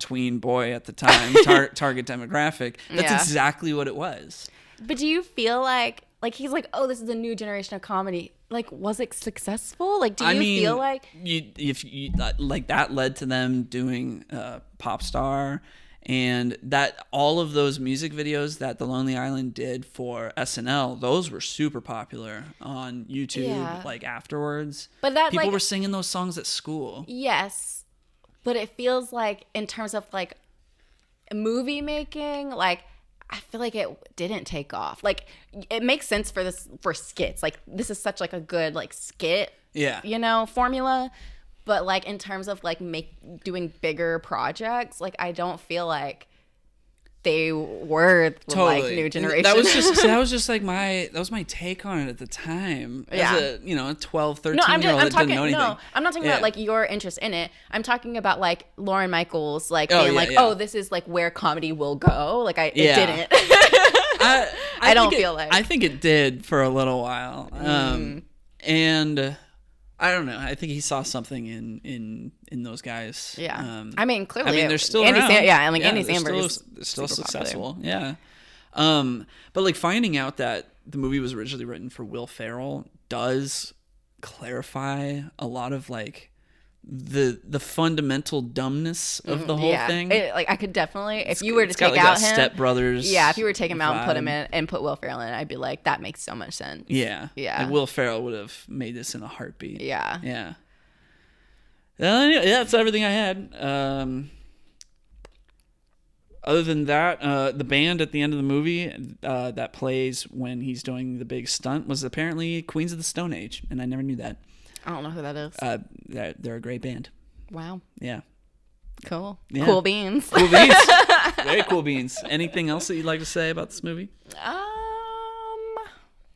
tween boy at the time, target demographic, that's exactly what it was. But do you feel like he's like, oh, this is a new generation of comedy. Like, was it successful? Like, do you feel like if you like that led to them doing Pop Star, and that all of those music videos that The Lonely Island did for SNL, those were super popular on YouTube, like afterwards. But that people were singing those songs at school. Yes. But it feels like, in terms of like movie making, like I feel like it didn't take off. Like, it makes sense for skits. Like, this is such like a good like skit, formula. But like in terms of like doing bigger projects, like I don't feel like they were like new generation. That was just like that was my take on it at the time. As a 12, 13-year-old that didn't know anything. No, I'm not talking about like your interest in it. I'm talking about like Lorne Michaels like being oh, this is like where comedy will go. Like it didn't. I don't feel like. I think it did for a little while. And I don't know. I think he saw something in those guys. Yeah. I mean, clearly. they're still Andy around. Andy Samberg is still successful. Popular. Yeah. But like finding out that the movie was originally written for Will Ferrell does clarify a lot of like the fundamental dumbness of the whole thing. Like I could definitely, if you were to take out him, Step Brothers. Yeah, if you were to take him out and put him in and put Will Ferrell in, I'd be like, that makes so much sense. Yeah, yeah. And Will Ferrell would have made this in a heartbeat. Yeah, yeah. Yeah, that's everything I had. Other than that, the band at the end of the movie that plays when he's doing the big stunt was apparently Queens of the Stone Age, and I never knew that. I don't know who that is. They're a great band. Wow. Yeah. Cool. Yeah. Cool beans. Cool beans. Very cool beans. Anything else that you'd like to say about this movie? No,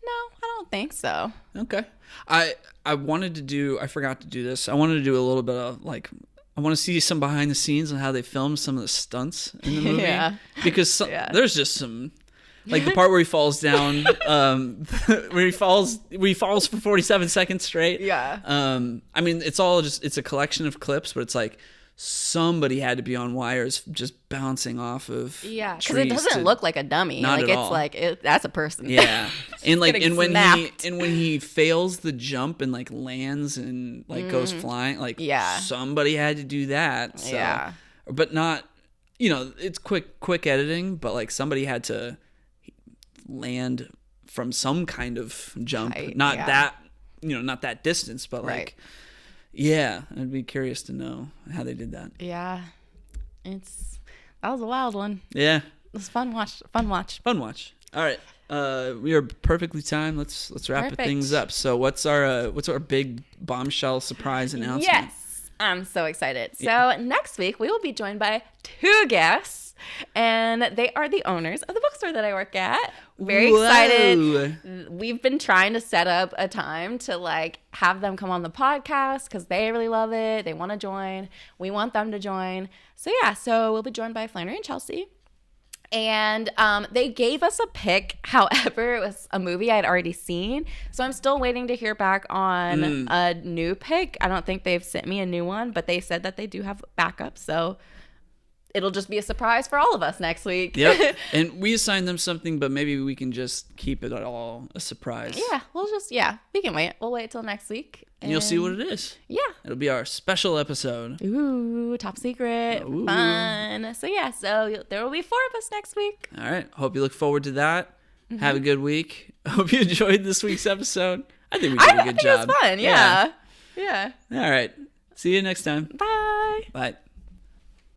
I don't think so. Okay. I forgot to do this. I wanted to do a little bit of like, I want to see some behind the scenes on how they filmed some of the stunts in the movie. Yeah. Because there's just some, like the part where he falls down, where he falls for 47 seconds straight. Yeah. I mean, it's a collection of clips, but it's like somebody had to be on wires just bouncing off of because it doesn't look like a dummy. Not like at it's all. Like that's a person. Yeah. And like when he fails the jump and like lands and like goes flying, like somebody had to do that. So, yeah. But not, it's quick editing, but like somebody had to land from some kind of jump, not that distance, but like, I'd be curious to know how they did that. Yeah, that was a wild one. Yeah, it was fun watch. All right, we are perfectly timed. Let's wrap things up. So what's our big bombshell surprise announcement? Yes, I'm so excited. So next week we will be joined by 2 guests. And they are the owners of the bookstore that I work at. Very excited. We've been trying to set up a time to like have them come on the podcast because they really love it. They want to join. We want them to join. So we'll be joined by Flannery and Chelsea. And they gave us a pick. However, it was a movie I'd already seen. So I'm still waiting to hear back on a new pick. I don't think they've sent me a new one, but they said that they do have backup. So it'll just be a surprise for all of us next week. Yep. And we assigned them something, but maybe we can just keep it all a surprise. Yeah, we can wait. We'll wait till next week. And you'll see what it is. Yeah. It'll be our special episode. Ooh, top secret. Ooh. Fun. So yeah, there will be 4 of us next week. All right. Hope you look forward to that. Have a good week. Hope you enjoyed this week's episode. I think we did a good job. It was fun. Yeah. All right. See you next time. Bye. Bye.